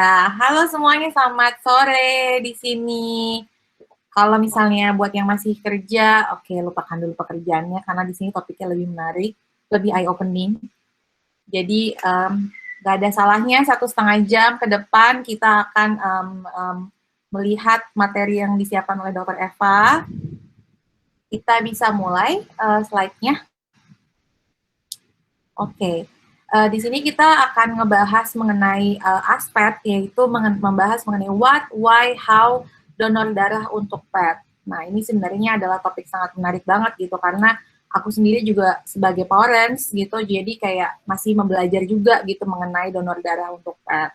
Ya, halo semuanya, selamat sore di sini. Kalau misalnya buat yang masih kerja, oke, lupakan dulu pekerjaannya karena di sini topiknya lebih menarik, lebih eye opening. Jadi nggak ada salahnya 1,5 jam ke depan kita akan melihat materi yang disiapkan oleh Dr. Eva. Kita bisa mulai slide-nya. Oke. Di sini kita akan ngebahas mengenai aspek, yaitu membahas mengenai what, why, how, donor darah untuk pet. Nah, ini sebenarnya adalah topik sangat menarik banget gitu, karena aku sendiri juga sebagai parents gitu, jadi kayak masih membelajar juga gitu mengenai donor darah untuk pet.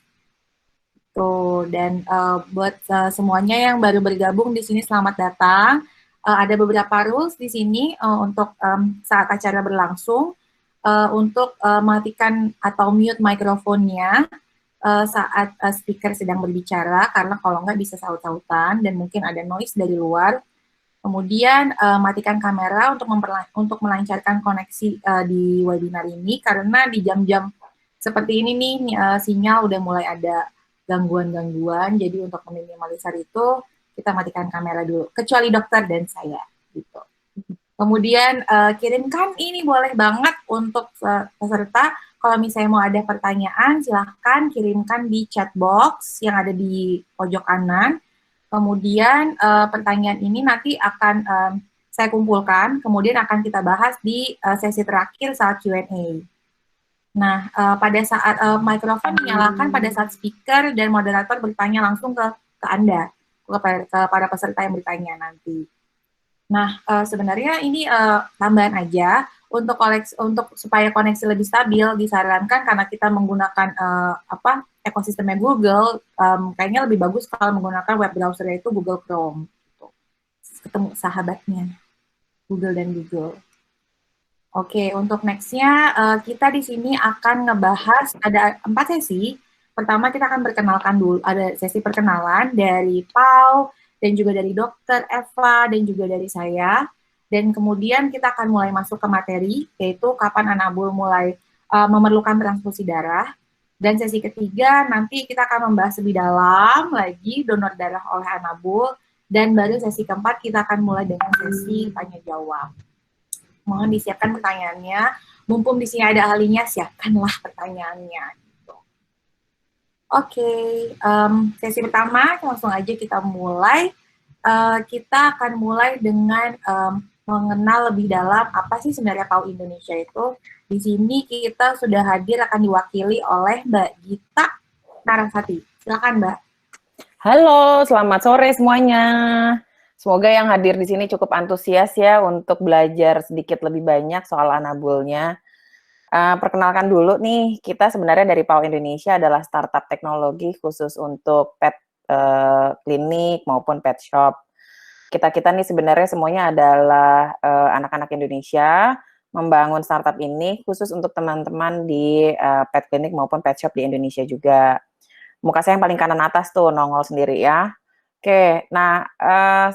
Tuh, dan buat semuanya yang baru bergabung di sini, selamat datang. Ada beberapa rules di sini untuk saat acara berlangsung. Untuk matikan atau mute mikrofonnya saat speaker sedang berbicara, karena kalau nggak bisa saut-sautan dan mungkin ada noise dari luar. Kemudian matikan kamera untuk melancarkan koneksi di webinar ini, karena di jam-jam seperti ini nih sinyal udah mulai ada gangguan-gangguan, jadi untuk meminimalisir itu kita matikan kamera dulu, kecuali dokter dan saya gitu. Kemudian kirimkan ini boleh banget untuk peserta. Kalau misalnya mau ada pertanyaan, silahkan kirimkan di chat box yang ada di pojok kanan. Kemudian pertanyaan ini nanti akan saya kumpulkan, kemudian akan kita bahas di sesi terakhir saat Q&A. Nah, pada saat mikrofon dinyalakan pada saat speaker dan moderator bertanya langsung ke Anda, ke para peserta yang bertanya nanti. Nah, sebenarnya ini tambahan aja untuk supaya koneksi lebih stabil, disarankan karena kita menggunakan ekosistemnya Google, kayaknya lebih bagus kalau menggunakan web browser yaitu Google Chrome. Gitu. Ketemu sahabatnya Google dan Google. Oke, untuk next-nya kita di sini akan ngebahas ada 4 sesi. Pertama kita akan perkenalkan dulu, ada sesi perkenalan dari Pau, dan juga dari Dokter Eva, dan juga dari saya. Dan kemudian kita akan mulai masuk ke materi, yaitu kapan anabul mulai memerlukan transfusi darah. Dan sesi ketiga nanti kita akan membahas lebih dalam lagi donor darah oleh anabul. Dan baru sesi keempat kita akan mulai dengan sesi tanya-jawab. Mohon disiapkan pertanyaannya. Mumpung di sini ada ahlinya, siapkanlah pertanyaannya. Oke, sesi pertama langsung aja kita mulai. Kita akan mulai dengan mengenal lebih dalam apa sih sebenarnya PAU Indonesia itu. Di sini kita sudah hadir akan diwakili oleh Mbak Gita Narasati. Silakan Mbak. Halo, selamat sore semuanya. Semoga yang hadir di sini cukup antusias ya untuk belajar sedikit lebih banyak soal anabulnya. Perkenalkan dulu nih, kita sebenarnya dari PAU Indonesia adalah startup teknologi khusus untuk pet klinik maupun pet shop. Kita nih sebenarnya semuanya adalah anak-anak Indonesia membangun startup ini khusus untuk teman-teman di pet klinik maupun pet shop di Indonesia juga. Muka saya yang paling kanan atas tuh nongol sendiri ya. Oke, nah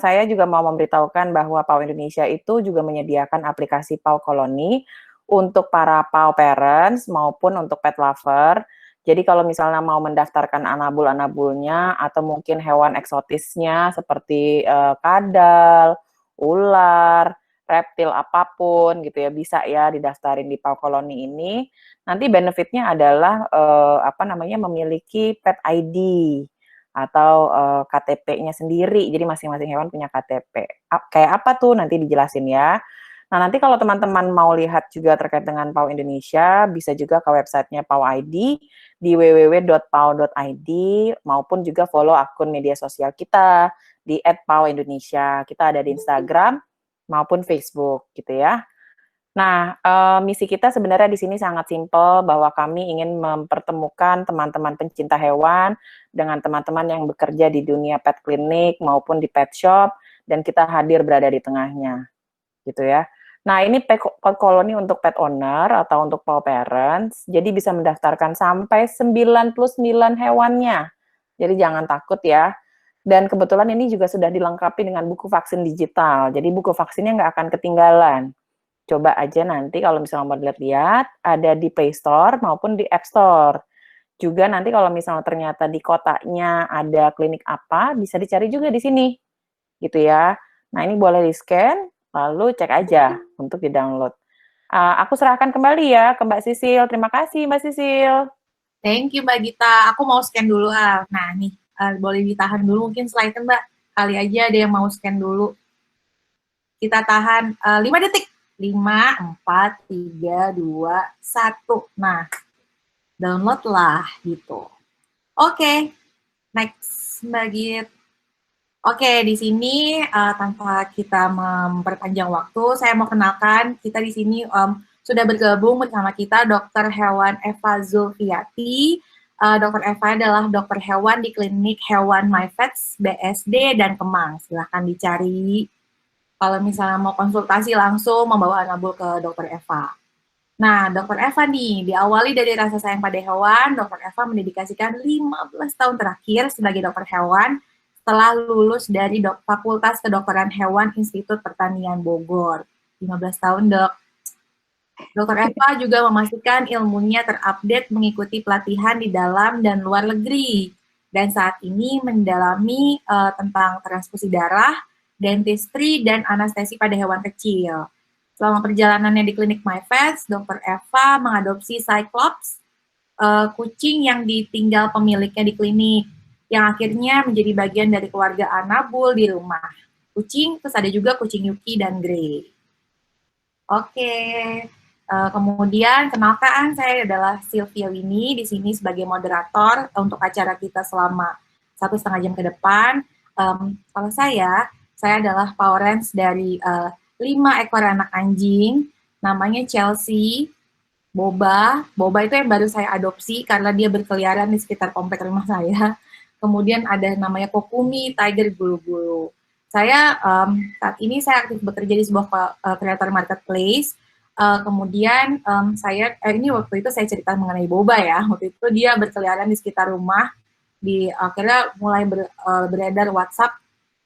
saya juga mau memberitahukan bahwa PAU Indonesia itu juga menyediakan aplikasi PAU Koloni untuk para PAU parents maupun untuk pet lover. Jadi kalau misalnya mau mendaftarkan anabul-anabulnya atau mungkin hewan eksotisnya seperti kadal, ular, reptil apapun gitu ya, bisa ya didaftarin di PAU Koloni ini. Nanti benefitnya adalah memiliki pet ID atau KTP-nya sendiri. Jadi masing-masing hewan punya KTP. Kayak apa tuh nanti dijelasin ya. Nah, nanti kalau teman-teman mau lihat juga terkait dengan PAU Indonesia, bisa juga ke websitenya PAU ID di www.pau.id maupun juga follow akun media sosial kita di @PAUIndonesia. Kita ada di Instagram maupun Facebook gitu ya. Nah, misi kita sebenarnya di sini sangat simpel bahwa kami ingin mempertemukan teman-teman pencinta hewan dengan teman-teman yang bekerja di dunia pet klinik maupun di pet shop dan kita hadir berada di tengahnya, gitu ya. Nah, ini pet koloni untuk pet owner atau untuk PAU parents, jadi bisa mendaftarkan sampai 99 hewannya. Jadi jangan takut ya. Dan kebetulan ini juga sudah dilengkapi dengan buku vaksin digital, jadi buku vaksinnya nggak akan ketinggalan. Coba aja nanti kalau misalnya mau lihat-lihat, ada di Play Store maupun di App Store. juga nanti kalau misalnya ternyata di kotanya ada klinik apa, bisa dicari juga di sini, gitu ya. Nah, ini boleh di-scan, lalu cek aja untuk di-download. Aku serahkan kembali ya ke Mbak Sisil. Terima kasih, Mbak Sisil. Thank you Mbak Gita. Aku mau scan dulu. Nah, nih, boleh ditahan dulu mungkin slide-nya Mbak. Kali aja ada yang mau scan dulu. Kita tahan 5 detik. 5, 4, 3, 2, 1. Nah, download lah gitu. Oke, next Mbak Git. Oke, di sini tanpa kita memperpanjang waktu, saya mau kenalkan kita di sini sudah bergabung bersama kita Dr. Hewan Eva Zulfiati. Dr. Eva adalah dokter hewan di klinik hewan MyVets, BSD, dan Kemang. Silahkan dicari. Kalau misalnya mau konsultasi langsung membawa Anabul ke Dr. Eva. Nah, Dr. Eva nih, diawali dari rasa sayang pada hewan, Dr. Eva mendedikasikan 15 tahun terakhir sebagai dokter hewan setelah lulus dari Fakultas Kedokteran Hewan Institut Pertanian Bogor. 15 tahun, Dok. Dr. Eva juga memastikan ilmunya terupdate mengikuti pelatihan di dalam dan luar negeri. Dan saat ini mendalami tentang transfusi darah, dentistry, dan anestesi pada hewan kecil. Selama perjalanannya di klinik MyVets, Dr. Eva mengadopsi Cyclops, kucing yang ditinggal pemiliknya di klinik, yang akhirnya menjadi bagian dari keluarga Anabul di rumah. Kucing, terus ada juga kucing Yuki dan Grey. Oke, kemudian kenalkan saya adalah Sylvia Winnie, di sini sebagai moderator untuk acara kita selama 1,5 jam ke depan. Kalau saya adalah Powerance dari 5 ekor anak anjing, namanya Chelsea, Boba itu yang baru saya adopsi karena dia berkeliaran di sekitar komplek rumah saya. Kemudian ada namanya Kokumi, Tiger Bulu-Bulu. Saya saat ini saya aktif bekerja di sebuah creator marketplace. Kemudian saya ini waktu itu saya cerita mengenai Boba ya. Waktu itu dia berkeliaran di sekitar rumah. Akhirnya mulai beredar WhatsApp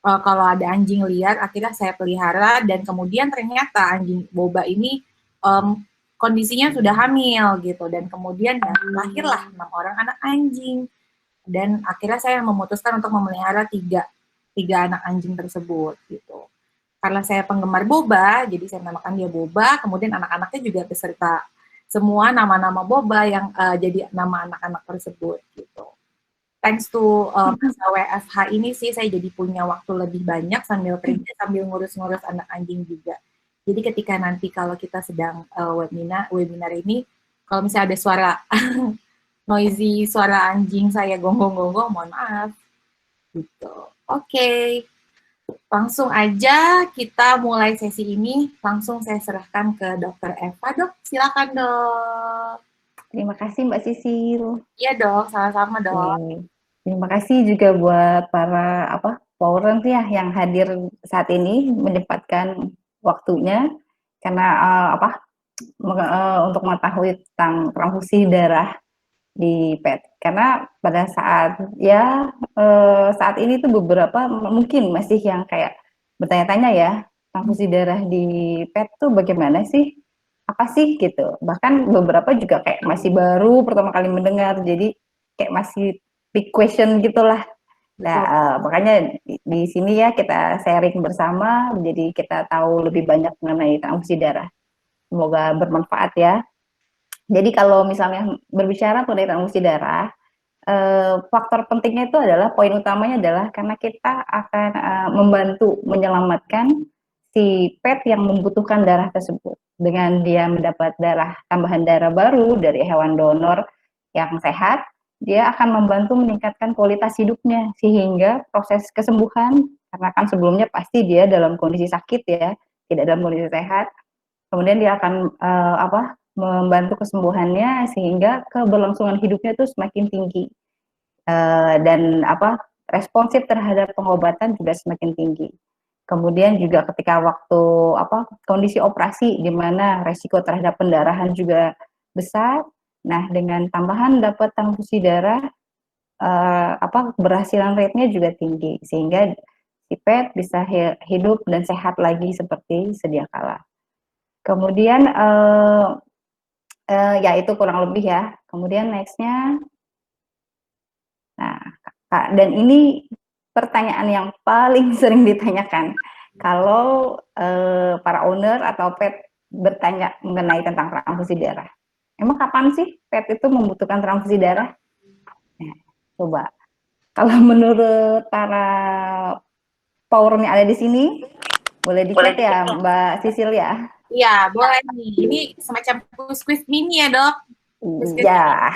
kalau ada anjing liar. Akhirnya saya pelihara dan kemudian ternyata anjing Boba ini kondisinya sudah hamil gitu dan kemudian lahirlah 6 orang anak anjing dan akhirnya saya memutuskan untuk memelihara tiga anak anjing tersebut gitu. Karena saya penggemar boba, jadi saya namakan dia Boba. Kemudian anak-anaknya juga beserta semua nama-nama boba yang jadi nama anak-anak tersebut gitu. Thanks to WFH ini sih saya jadi punya waktu lebih banyak sambil kerja sambil ngurus-ngurus anak anjing juga. Jadi ketika nanti kalau kita sedang webinar ini, kalau misalnya ada suara noisy, suara anjing saya gonggong-gonggong, mohon maaf. Gitu. Oke. Langsung aja kita mulai sesi ini. Langsung saya serahkan ke Dr. Eva. Dok, silakan dok. Terima kasih Mbak Sisil. Iya dok, sama-sama dok. Terima kasih juga buat para Powerance ya yang hadir saat ini menyempatkan waktunya karena untuk mengetahui tentang transfusi darah di PET. Karena pada saat saat ini tuh beberapa mungkin masih yang kayak bertanya-tanya ya, transfusi darah di PET tuh bagaimana sih? Apa sih gitu. Bahkan beberapa juga kayak masih baru pertama kali mendengar. Jadi kayak masih big question gitulah. Nah, makanya di sini ya kita sharing bersama, jadi kita tahu lebih banyak mengenai transfusi darah. Semoga bermanfaat ya. Jadi kalau misalnya berbicara mengenai transfusi darah, faktor pentingnya itu adalah poin utamanya adalah karena kita akan membantu menyelamatkan si pet yang membutuhkan darah tersebut. Dengan dia mendapat tambahan darah baru dari hewan donor yang sehat, dia akan membantu meningkatkan kualitas hidupnya sehingga proses kesembuhan, karena kan sebelumnya pasti dia dalam kondisi sakit ya, tidak dalam kondisi sehat. Kemudian dia akan membantu kesembuhannya sehingga keberlangsungan hidupnya itu semakin tinggi dan responsif terhadap pengobatan juga semakin tinggi. Kemudian juga ketika waktu kondisi operasi di mana resiko terhadap pendarahan juga besar. Nah, dengan tambahan dapat transfusi darah, keberhasilan rate-nya juga tinggi sehingga si pet bisa hidup dan sehat lagi seperti sedia kala. Kemudian ya itu kurang lebih ya. Kemudian next-nya Nah, dan ini pertanyaan yang paling sering ditanyakan kalau para owner atau pet bertanya mengenai tentang transfusi darah. Emang kapan sih pet itu membutuhkan transfusi darah? Nah, coba kalau menurut para powernya ada di sini, boleh di-chat ya Mbak Sisil ya? Iya, boleh nih. Ini semacam quiz mini ya, Dok. Quiz Iya.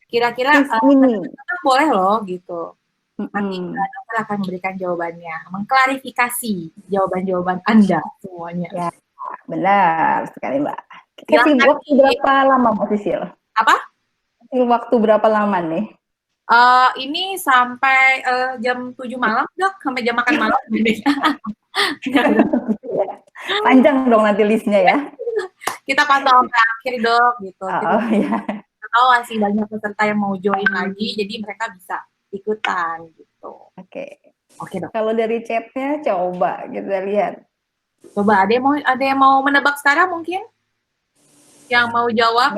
Kira-kira Mini. boleh loh gitu. Nanti Mm-mm. dokter akan memberikan jawabannya, mengklarifikasi jawaban-jawaban Anda semuanya. Ya, benar sekali Mbak. Kasih Silakan waktu berapa lama Mbak Sisil? apa? Kasih waktu berapa lama nih? Ini sampai jam 7 malam, Dok, sampai jam makan malam. Panjang dong nanti listnya ya. Kita pantau sampai akhir, Dok, gitu. Oh ya. Kita tahu masih banyak peserta yang mau join lagi, jadi mereka bisa ikutan gitu. Oke. Oke, Dok. Kalau dari chatnya coba kita lihat. Coba ada yang mau menebak sekarang mungkin? Yang mau jawab?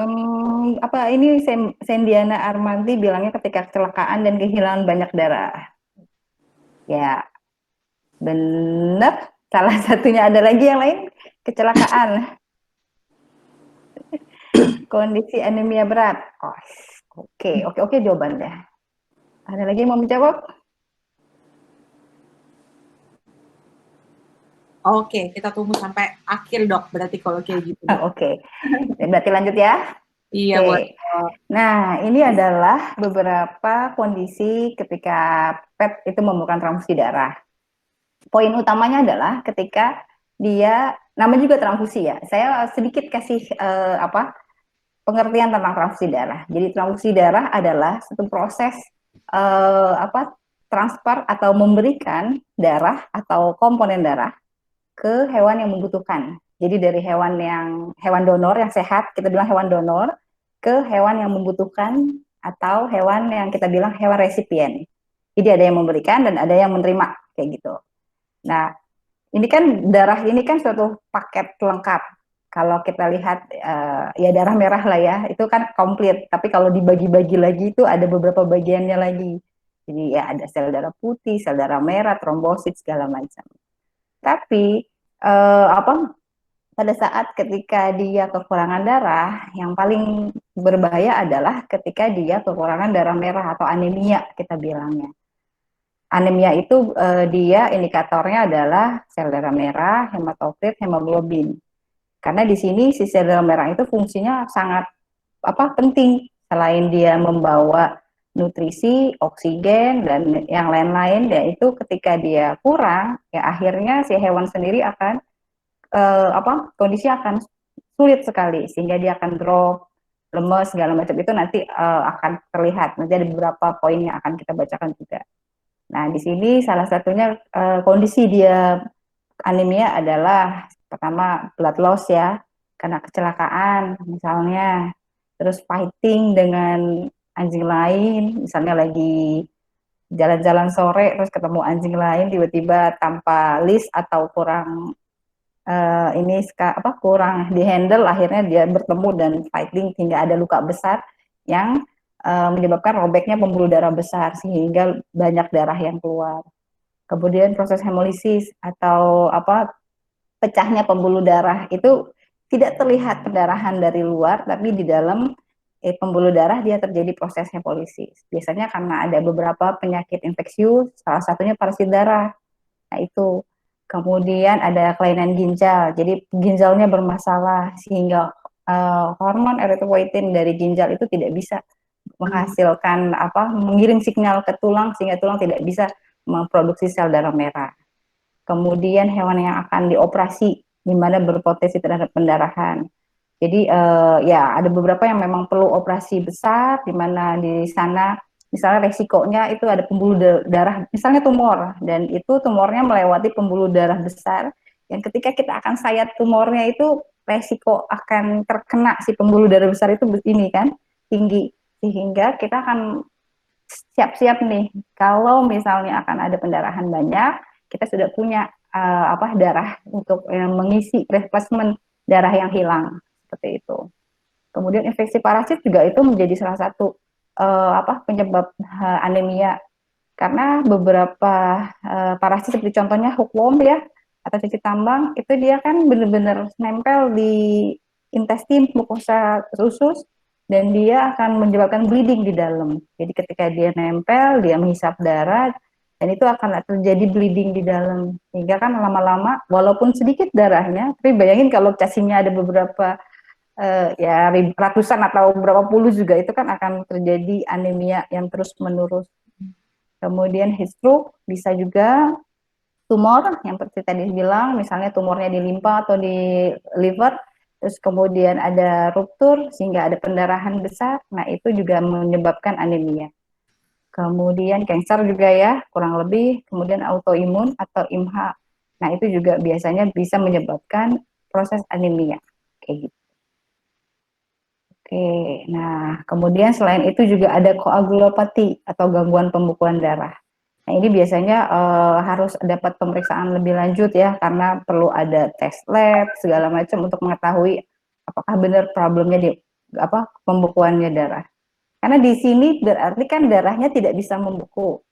Apa ini Sendiana Armanti bilangnya ketika kecelakaan dan kehilangan banyak darah. Ya, benar. Salah satunya ada lagi yang lain, kecelakaan. Kondisi anemia berat. Oh, oke jawabannya. Ada lagi yang mau menjawab? Oke, kita tunggu sampai akhir, Dok. Berarti kalau kayak gitu. Oke. Berarti lanjut ya. Iya, boleh. Nah, ini adalah beberapa kondisi ketika pet itu memerlukan transfusi darah. Poin utamanya adalah ketika dia, namanya juga transfusi ya. Saya sedikit kasih pengertian tentang transfusi darah. Jadi transfusi darah adalah satu proses transfer atau memberikan darah atau komponen darah ke hewan yang membutuhkan. Jadi dari hewan donor yang sehat, kita bilang hewan donor, ke hewan yang membutuhkan atau hewan yang kita bilang hewan resipien. Jadi ada yang memberikan dan ada yang menerima kayak gitu. Nah, ini kan darah ini kan suatu paket lengkap. Kalau kita lihat ya darah merah lah ya, itu kan komplit. Tapi kalau dibagi-bagi lagi itu ada beberapa bagiannya lagi. Jadi ya ada sel darah putih, sel darah merah, trombosit segala macam. Tapi pada saat ketika dia kekurangan darah, yang paling berbahaya adalah ketika dia kekurangan darah merah atau anemia kita bilangnya. Anemia itu dia indikatornya adalah sel darah merah, hematokrit, hemoglobin. Karena di sini si sel darah merah itu fungsinya sangat penting, selain dia membawa nutrisi, oksigen dan yang lain-lain, yaitu ketika dia kurang, ya akhirnya si hewan sendiri akan kondisi akan sulit sekali sehingga dia akan drop, lemes segala macam itu nanti akan terlihat. Nanti ada beberapa poin yang akan kita bacakan juga. Nah, di sini salah satunya kondisi dia anemia adalah pertama blood loss ya, karena kecelakaan misalnya, terus fighting dengan anjing lain, misalnya lagi jalan-jalan sore terus ketemu anjing lain tiba-tiba tanpa list atau kurang kurang dihandle, akhirnya dia bertemu dan fighting hingga ada luka besar yang menyebabkan robeknya pembuluh darah besar sehingga banyak darah yang keluar. Kemudian proses hemolisis atau pecahnya pembuluh darah itu tidak terlihat pendarahan dari luar, tapi di dalam pembuluh darah dia terjadi proses hemolisis. Biasanya karena ada beberapa penyakit infeksius, salah satunya parasit darah. Nah itu. Kemudian ada kelainan ginjal, jadi ginjalnya bermasalah sehingga hormon erythropoietin dari ginjal itu tidak bisa menghasilkan mengirim sinyal ke tulang sehingga tulang tidak bisa memproduksi sel darah merah. Kemudian hewan yang akan dioperasi di mana berpotensi terhadap pendarahan. Jadi ya ada beberapa yang memang perlu operasi besar di mana di sana misalnya resikonya itu ada pembuluh darah, misalnya tumor, dan itu tumornya melewati pembuluh darah besar, yang ketika kita akan sayat tumornya itu resiko akan terkena si pembuluh darah besar itu ini kan tinggi, sehingga kita akan siap-siap nih kalau misalnya akan ada pendarahan banyak, kita sudah punya darah untuk mengisi replacement darah yang hilang seperti itu. Kemudian infeksi parasit juga itu menjadi salah satu penyebab anemia. Karena beberapa parasit seperti contohnya hookworm ya, atau cacing tambang, itu dia kan benar-benar nempel di intestin, mukosa usus, dan dia akan menyebabkan bleeding di dalam. Jadi ketika dia nempel, dia menghisap darah, dan itu akan terjadi bleeding di dalam. Sehingga kan lama-lama, walaupun sedikit darahnya, tapi bayangin kalau cacingnya ada beberapa ya ratusan atau berapa puluh juga, itu kan akan terjadi anemia yang terus menerus. Kemudian heat stroke bisa juga tumor yang seperti tadi bilang, misalnya tumornya di limpa atau di liver, terus kemudian ada ruptur sehingga ada pendarahan besar, nah itu juga menyebabkan anemia. Kemudian kanker juga ya, kurang lebih, kemudian autoimun atau IMH. Nah itu juga biasanya bisa menyebabkan proses anemia. Kayak gitu. Oke, nah kemudian selain itu juga ada koagulopati atau gangguan pembekuan darah. Nah ini biasanya harus dapat pemeriksaan lebih lanjut ya, karena perlu ada tes lab segala macam untuk mengetahui apakah benar problemnya di pembekuannya darah. Karena di sini berarti kan darahnya tidak bisa membeku,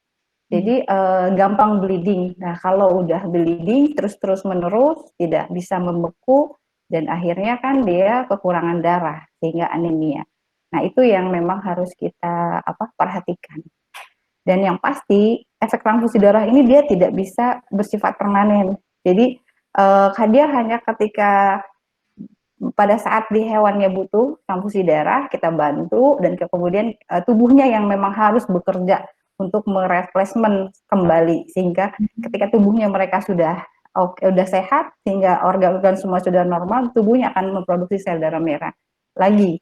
jadi gampang bleeding. Nah kalau udah bleeding terus menerus tidak bisa membeku, dan akhirnya kan dia kekurangan darah sehingga anemia. Nah itu yang memang harus kita perhatikan. Dan yang pasti efek transfusi darah ini dia tidak bisa bersifat permanen. Jadi dia hanya ketika pada saat di hewannya butuh transfusi darah kita bantu, dan kemudian tubuhnya yang memang harus bekerja untuk mereplacement kembali, sehingga ketika tubuhnya mereka sudah sehat sehingga organ-organ semua sudah normal, tubuhnya akan memproduksi sel darah merah lagi,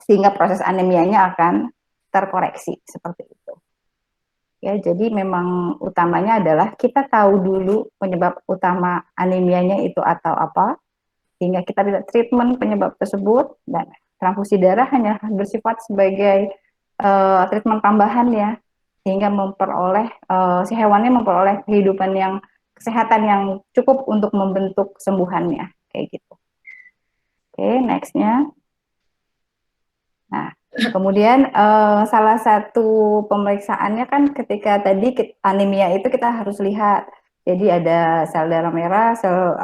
sehingga proses anemianya akan terkoreksi seperti itu. Ya, jadi memang utamanya adalah kita tahu dulu penyebab utama anemianya itu atau apa, sehingga kita bisa treatment penyebab tersebut, dan transfusi darah hanya bersifat sebagai treatment tambahan ya, sehingga memperoleh si hewannya memperoleh kehidupan yang kesehatan yang cukup untuk membentuk kesembuhannya kayak gitu. Oke, nextnya. Nah, kemudian salah satu pemeriksaannya kan ketika tadi anemia itu kita harus lihat. Jadi ada sel darah merah, sel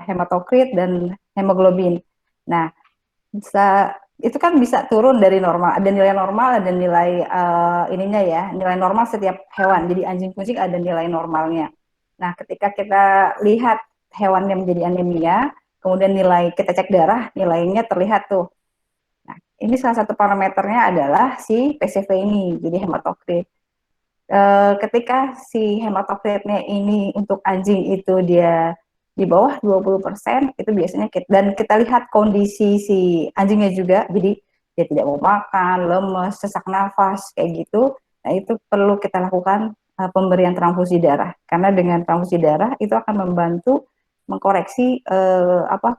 hematokrit, dan hemoglobin. Nah, itu kan bisa turun dari normal. Ada nilai normal, ada nilai ininya ya, nilai normal setiap hewan. Jadi anjing kucing ada nilai normalnya. Nah, ketika kita lihat hewannya menjadi anemia, kemudian kita cek darah, nilainya terlihat tuh. Nah, ini salah satu parameternya adalah si PCV ini, jadi hematokrit. Ketika si hematokritnya ini untuk anjing itu dia di bawah 20%, itu biasanya dan kita lihat kondisi si anjingnya juga, jadi dia tidak mau makan, lemes, sesak nafas, kayak gitu. Nah, itu perlu kita lakukan pemberian transfusi darah, karena dengan transfusi darah itu akan membantu mengkoreksi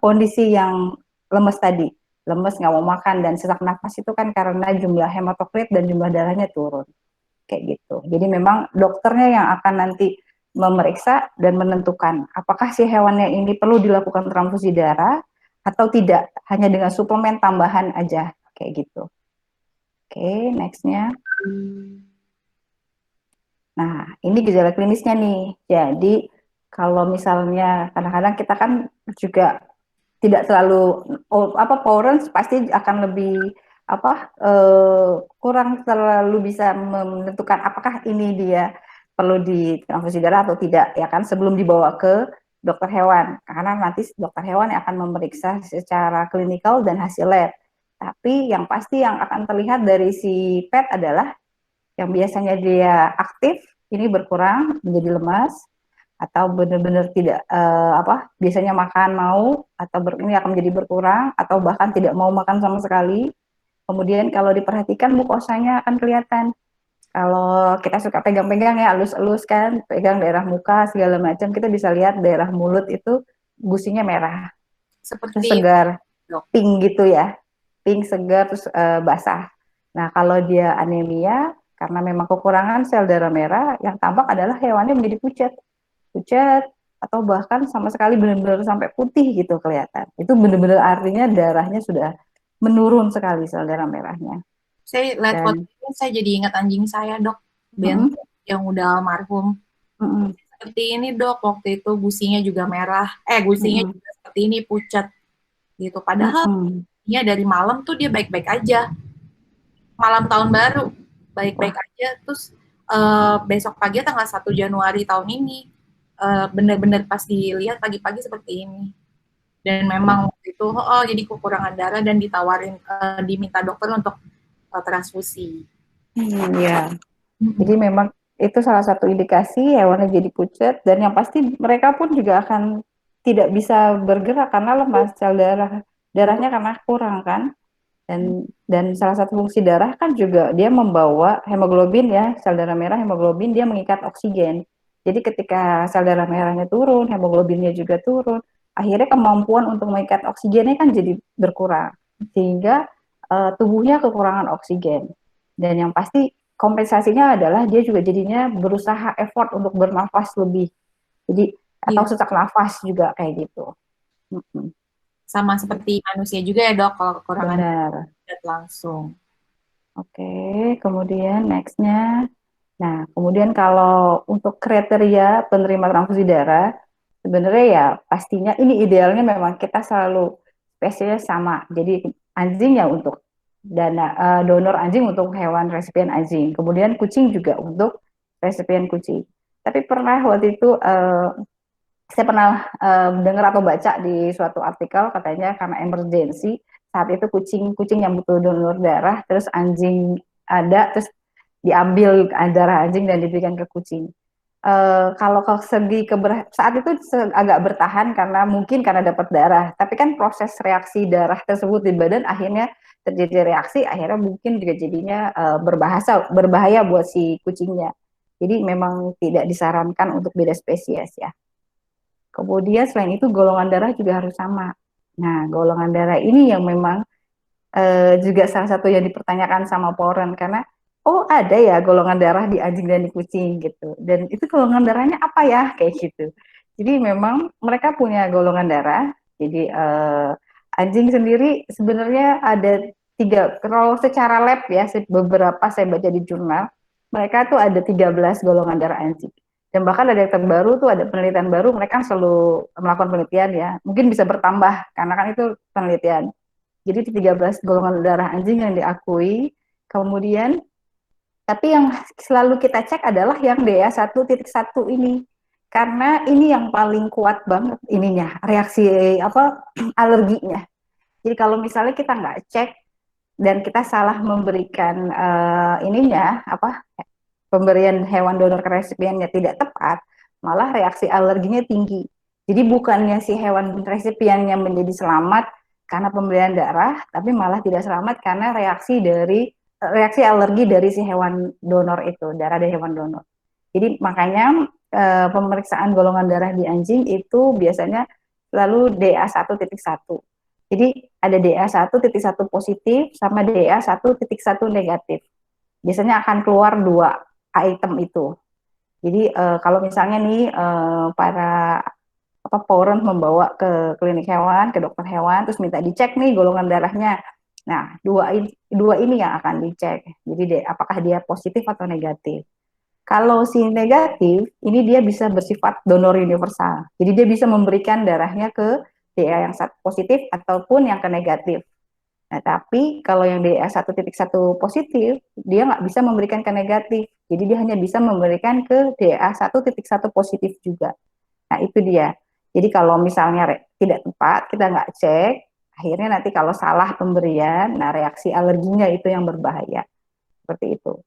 kondisi yang lemes tadi. Lemes, nggak mau makan, dan sesak nafas itu kan karena jumlah hematokrit dan jumlah darahnya turun. Kayak gitu. Jadi memang dokternya yang akan nanti memeriksa dan menentukan apakah si hewannya ini perlu dilakukan transfusi darah atau tidak, hanya dengan suplemen tambahan aja, kayak gitu. Oke, nextnya. Nah, ini gejala klinisnya nih. Jadi kalau misalnya kadang-kadang kita kan juga tidak selalu Powerance pasti akan lebih kurang terlalu bisa menentukan apakah ini dia perlu di transfusi darah atau tidak ya kan, sebelum dibawa ke dokter hewan, karena nanti dokter hewan yang akan memeriksa secara klinikal dan hasil lab. Tapi yang pasti yang akan terlihat dari si PET adalah yang biasanya dia aktif ini berkurang menjadi lemas, atau benar-benar tidak biasanya makan mau, atau ini akan menjadi berkurang, atau bahkan tidak mau makan sama sekali. Kemudian kalau diperhatikan mukosanya akan kelihatan. Kalau kita suka pegang-pegang ya, elus-elus kan, pegang daerah muka segala macam, kita bisa lihat daerah mulut itu gusinya merah, Seperti segar, pink gitu ya, pink segar terus basah. Nah kalau dia anemia karena memang kekurangan sel darah merah, yang tampak adalah hewannya menjadi pucat, atau bahkan sama sekali benar-benar sampai putih gitu kelihatan. Itu benar-benar artinya darahnya sudah menurun sekali sel darah merahnya. Saya lihat Dan fotonya, saya jadi ingat anjing saya, Dok. Ben, mm-mm, yang udah almarhum. mm-mm, Seperti ini, Dok. Waktu itu gusinya juga merah. Gusinya mm-mm, juga seperti ini, pucat. Gitu. Padahal mm-mm. ya dari malam tuh dia baik-baik aja. Malam tahun baru, baik-baik Wah, aja. Terus besok pagi tanggal 1 Januari tahun ini, bener-bener pas dilihat pagi-pagi seperti ini. Dan memang waktu itu, jadi kekurangan darah dan ditawarin, diminta dokter untuk transfusi. ya. Jadi Mm-mm. memang itu salah satu indikasi hewannya jadi pucat dan yang pasti mereka pun juga akan tidak bisa bergerak karena lemah sel darahnya karena kurang kan. Dan salah satu fungsi darah kan juga dia membawa hemoglobin ya, sel darah merah hemoglobin dia mengikat oksigen. Jadi ketika sel darah merahnya turun, hemoglobinnya juga turun, akhirnya kemampuan untuk mengikat oksigennya kan jadi berkurang. Sehingga tubuhnya kekurangan oksigen. Dan yang pasti kompensasinya adalah dia juga jadinya berusaha effort untuk bernafas lebih. Jadi atau Iya, sesak nafas juga kayak gitu. sama seperti manusia juga ya, Dok, kalau kekurangan Benar. darah langsung. Oke, kemudian nextnya. Nah, kemudian kalau untuk kriteria penerima transfusi darah, sebenarnya ya pastinya ini idealnya memang kita selalu spesies sama. Jadi anjing ya untuk donor anjing untuk hewan resipien anjing. Kemudian kucing juga untuk resipien kucing. Tapi pernah waktu itu saya pernah dengar atau baca di suatu artikel katanya karena emergency saat itu kucing-kucing yang butuh donor darah, terus anjing ada, terus diambil darah anjing dan diberikan ke kucing. Kalau ke segi saat itu agak bertahan karena mungkin karena dapat darah, tapi kan proses reaksi darah tersebut di badan akhirnya terjadi reaksi, akhirnya mungkin juga jadinya berbahaya buat si kucingnya. Jadi memang tidak disarankan untuk beda spesies ya. Kemudian selain itu golongan darah juga harus sama. Nah, golongan darah ini yang memang juga salah satu yang dipertanyakan sama Poren karena oh ada ya golongan darah di anjing dan di kucing gitu. Dan itu golongan darahnya apa ya kayak gitu. Jadi memang mereka punya golongan darah. Jadi anjing sendiri sebenarnya ada tiga. Kalau secara lab ya beberapa saya baca di jurnal mereka tuh ada 13 golongan darah anjing. Dan bahkan ada yang terbaru tuh ada penelitian baru mereka selalu melakukan penelitian ya. Mungkin bisa bertambah karena kan itu penelitian. Jadi 13 golongan darah anjing yang diakui. Kemudian, tapi yang selalu kita cek adalah yang DA1.1 ini. Karena ini yang paling kuat banget ininya, reaksi apa alerginya. Jadi kalau misalnya kita nggak cek dan kita salah memberikan ininya apa pemberian hewan donor ke resipiennya tidak tepat, malah reaksi alerginya tinggi. Jadi bukannya si hewan resipiennya menjadi selamat karena pemberian darah, tapi malah tidak selamat karena reaksi alergi dari si hewan donor itu, darah dari hewan donor. Jadi makanya pemeriksaan golongan darah di anjing itu biasanya selalu DA1.1. Jadi ada DA1.1 positif sama DA1.1 negatif. Biasanya akan keluar dua item itu. Jadi kalau misalnya nih para parent membawa ke klinik hewan, ke dokter hewan, terus minta dicek nih golongan darahnya. Nah, dua ini yang akan dicek. Jadi apakah dia positif atau negatif. Kalau si negatif, ini dia bisa bersifat donor universal. Jadi dia bisa memberikan darahnya ke DA yang positif ataupun yang ke negatif. Nah, tapi kalau yang DA1.1 positif, dia nggak bisa memberikan ke negatif. Jadi dia hanya bisa memberikan ke DA1.1 positif juga. Nah, itu dia. Jadi kalau misalnya tidak tepat, kita nggak cek, akhirnya nanti kalau salah pemberian, nah reaksi alerginya itu yang berbahaya. Seperti itu.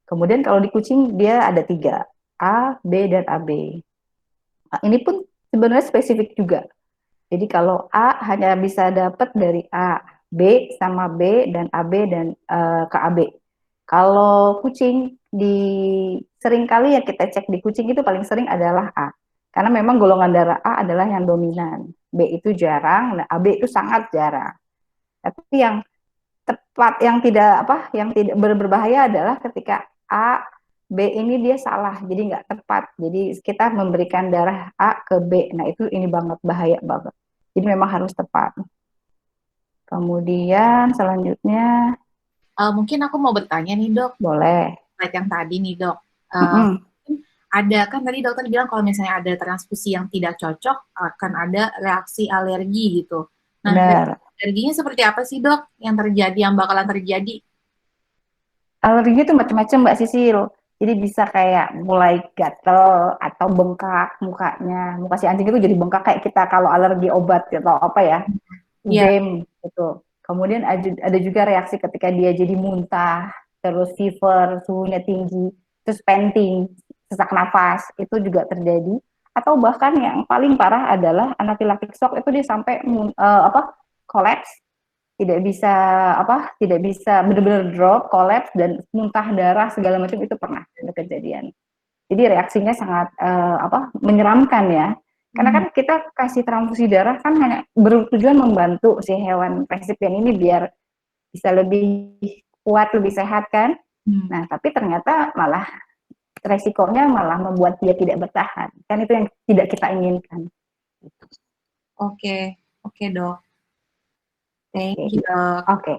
Kemudian kalau di kucing dia ada 3, A, B, dan AB. Nah, ini pun sebenarnya spesifik juga. Jadi kalau A hanya bisa dapat dari A, B sama B dan AB dan ke AB. Kalau kucing sering kali ya kita cek di kucing itu paling sering adalah A. Karena memang golongan darah A adalah yang dominan. B itu jarang, nah AB itu sangat jarang. Tapi yang tepat yang tidak berbahaya adalah ketika A B ini dia salah, jadi nggak tepat. Jadi kita memberikan darah A ke B, nah itu ini banget bahaya banget. Jadi memang harus tepat. Kemudian selanjutnya Mungkin aku mau bertanya nih dok, Boleh. terkait yang tadi nih dok. Mm-mm. Mungkin ada kan tadi dokter bilang kalau misalnya ada transfusi yang tidak cocok akan ada reaksi alergi gitu. Nah, Benar. alerginya seperti apa sih dok yang terjadi, yang bakalan terjadi? Alergi itu macam-macam Mbak Sisil. Jadi bisa kayak mulai gatel atau bengkak mukanya. Muka si anjing itu jadi bengkak kayak kita kalau alergi obat atau apa ya, Iya. udem gitu. Kemudian ada juga reaksi ketika dia jadi muntah, terus fever, suhunya tinggi, terus panting, sesak nafas, itu juga terjadi. Atau bahkan yang paling parah adalah anaphylactic shock itu dia sampai kolaps, tidak bisa benar-benar drop, kolaps dan muntah darah segala macam itu pernah ada kejadian. Jadi reaksinya sangat menyeramkan ya. Karena kan kita kasih transfusi darah kan hanya bertujuan membantu si hewan resipien ini biar bisa lebih kuat, lebih sehat kan. Nah, tapi ternyata malah resikonya malah membuat dia tidak bertahan. Kan itu yang tidak kita inginkan. Oke, oke dok. Thank Oke. you dok. Oke.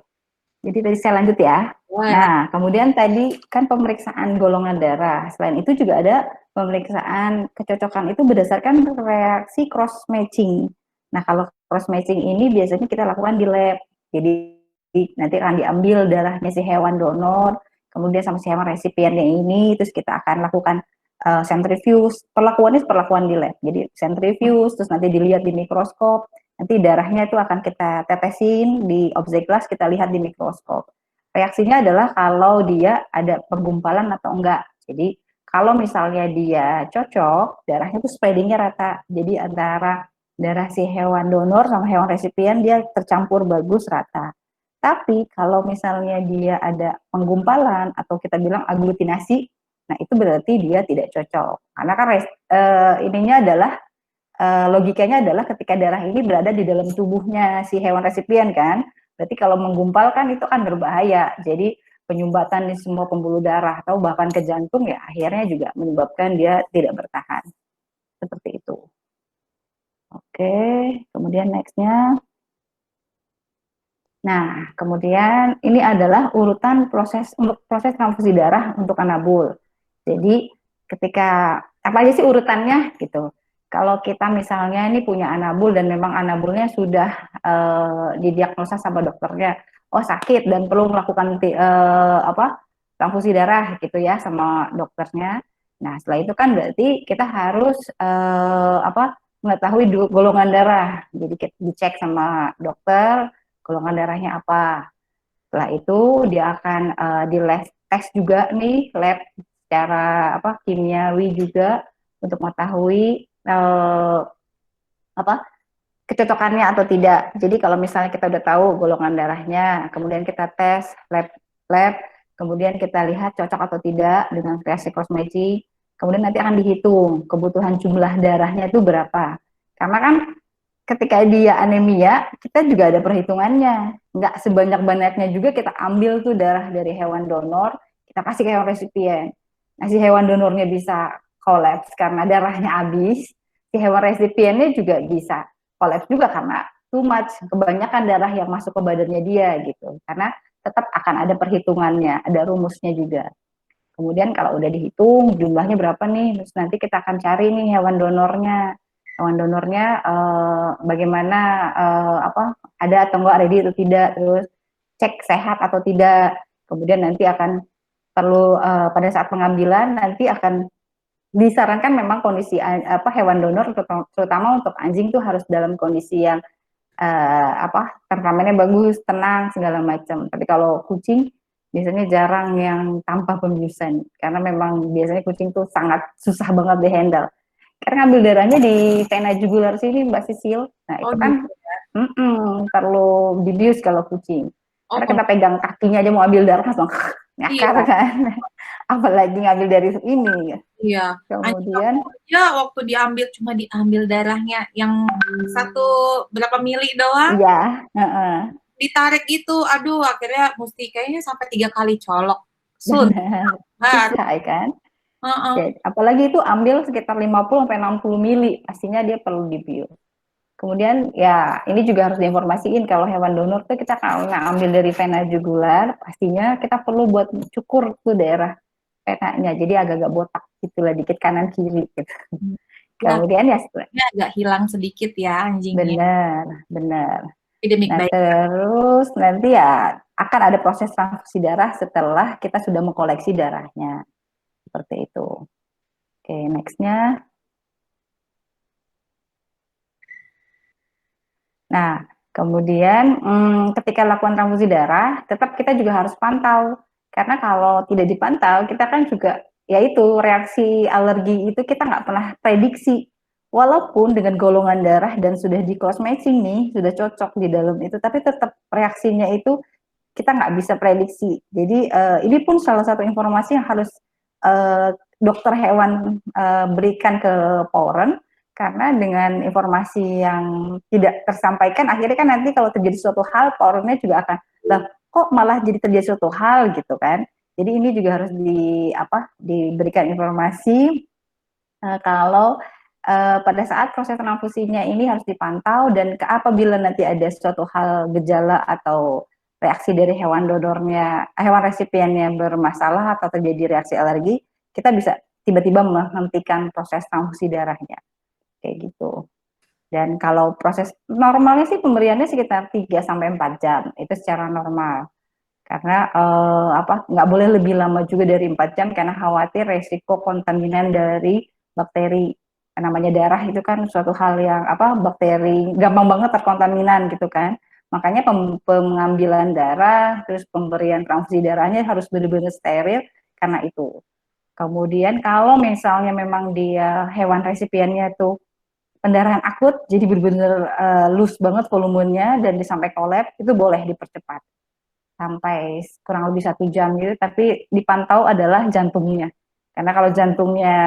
Jadi tadi saya lanjut ya. Boleh. Nah, kemudian tadi kan pemeriksaan golongan darah. Selain itu juga ada pemeriksaan kecocokan itu berdasarkan reaksi cross matching. Nah, kalau cross matching ini biasanya kita lakukan di lab. Jadi nanti akan diambil darahnya si hewan donor, kemudian sama si hewan resipiennya ini, terus kita akan lakukan centrifuge. Perlakuannya perlakuan di lab. Jadi centrifuge, terus nanti dilihat di mikroskop. Nanti darahnya itu akan kita tetesin di objek glass, kita lihat di mikroskop. Reaksinya adalah kalau dia ada penggumpalan atau enggak. Jadi kalau misalnya dia cocok, darahnya itu spreadingnya rata. Jadi antara darah si hewan donor sama hewan resipien dia tercampur bagus rata. Tapi kalau misalnya dia ada penggumpalan atau kita bilang aglutinasi, nah itu berarti dia tidak cocok. Karena kan ininya adalah logikanya adalah ketika darah ini berada di dalam tubuhnya si hewan resipien kan, berarti kalau menggumpal kan itu kan berbahaya. Jadi penyumbatan di semua pembuluh darah atau bahkan ke jantung ya akhirnya juga menyebabkan dia tidak bertahan. Seperti itu. Oke, kemudian nextnya. Nah, kemudian ini adalah urutan proses transfusi darah untuk anabul. Jadi ketika apa aja sih urutannya gitu. Kalau kita misalnya ini punya anabul dan memang anabulnya sudah didiagnosa sama dokternya, oh sakit dan perlu melakukan transfusi darah gitu ya sama dokternya. Nah setelah itu kan berarti kita harus mengetahui golongan darah. Jadi kita dicek sama dokter golongan darahnya apa. Setelah itu dia akan di lab tes juga nih, lab secara kimiawi juga untuk mengetahui kecocokannya atau tidak. Jadi kalau misalnya kita udah tahu golongan darahnya, kemudian kita tes lab, kemudian kita lihat cocok atau tidak dengan reaksi cross matching, kemudian nanti akan dihitung kebutuhan jumlah darahnya itu berapa. Karena kan ketika dia anemia, kita juga ada perhitungannya. Nggak sebanyak-banyaknya juga kita ambil tuh darah dari hewan donor, kita kasih ke hewan resipien. Nah, si hewan donornya bisa kolaps karena darahnya habis, si hewan resipiennya juga bisa kolaps juga karena too much, kebanyakan darah yang masuk ke badannya dia gitu. Karena tetap akan ada perhitungannya, ada rumusnya juga. Kemudian kalau udah dihitung jumlahnya berapa nih, terus nanti kita akan cari nih hewan donornya. Hewan donornya bagaimana ada atau enggak ready atau tidak, terus cek sehat atau tidak. Kemudian nanti akan perlu pada saat pengambilan nanti akan disarankan memang kondisi hewan donor terutama untuk anjing tuh harus dalam kondisi yang temperamennya bagus, tenang segala macam. Tapi kalau kucing biasanya jarang yang tanpa pembiusan karena memang biasanya kucing tuh sangat susah banget dihandle. Karena ngambil darahnya di vena jugular sini Mbak Sisil. Nah itu kan perlu dibius kalau kucing. Karena kita pegang kakinya aja mau ambil darah langsung nyakar kan. Apalagi ngambil dari ini. Iya. Kemudian ya waktu cuma diambil darahnya yang berapa mili doang. Iya. Ditarik itu, aduh akhirnya mesti kayaknya sampai 3 kali colok. Susah kan. Apalagi itu ambil sekitar 50 sampai 60 mili, pastinya dia perlu dibius. Kemudian ya ini juga harus diinformasiin kalau hewan donor tuh kita kalau ambil dari vena jugular, pastinya kita perlu buat cukur tuh daerah venanya, jadi agak-agak botak gitulah dikit kanan kiri gitu. Ya, Kemudian ya agak hilang sedikit ya anjingnya. benar. Epidemik Nah baik. terus nanti ya akan ada proses transfusi darah setelah kita sudah mengkoleksi darahnya, seperti itu. Oke, nextnya. Nah, kemudian ketika lakukan transfusi darah, tetap kita juga harus pantau. Karena kalau tidak dipantau, kita kan juga, yaitu reaksi alergi itu kita nggak pernah prediksi. Walaupun dengan golongan darah dan sudah di cross matching nih, sudah cocok di dalam itu, tapi tetap reaksinya itu kita nggak bisa prediksi. Jadi ini pun salah satu informasi yang harus dokter hewan berikan ke Poren, karena dengan informasi yang tidak tersampaikan, akhirnya kan nanti kalau terjadi suatu hal, Porennya juga akan, lah kok malah jadi terjadi suatu hal gitu kan. Jadi ini juga harus diberikan informasi kalau pada saat proses transfusinya ini harus dipantau, dan apabila nanti ada suatu hal gejala atau reaksi dari hewan donornya, hewan resipiennya bermasalah atau terjadi reaksi alergi, kita bisa tiba-tiba menghentikan proses transfusi darahnya, kayak gitu. Dan kalau proses normalnya sih pemberiannya sekitar 3 sampai 4 jam, itu secara normal. Karena nggak boleh lebih lama juga dari 4 jam karena khawatir resiko kontaminan dari bakteri. Namanya darah itu kan suatu hal yang bakteri gampang banget terkontaminan gitu kan. Makanya pengambilan darah terus pemberian transfusi darahnya harus benar-benar steril karena itu. Kemudian kalau misalnya memang dia hewan resipiennya tuh pendarahan akut, jadi benar-benar loose banget volumenya dan sampai kolap, itu boleh dipercepat sampai kurang lebih 1 jam gitu, tapi dipantau adalah jantungnya. Karena kalau jantungnya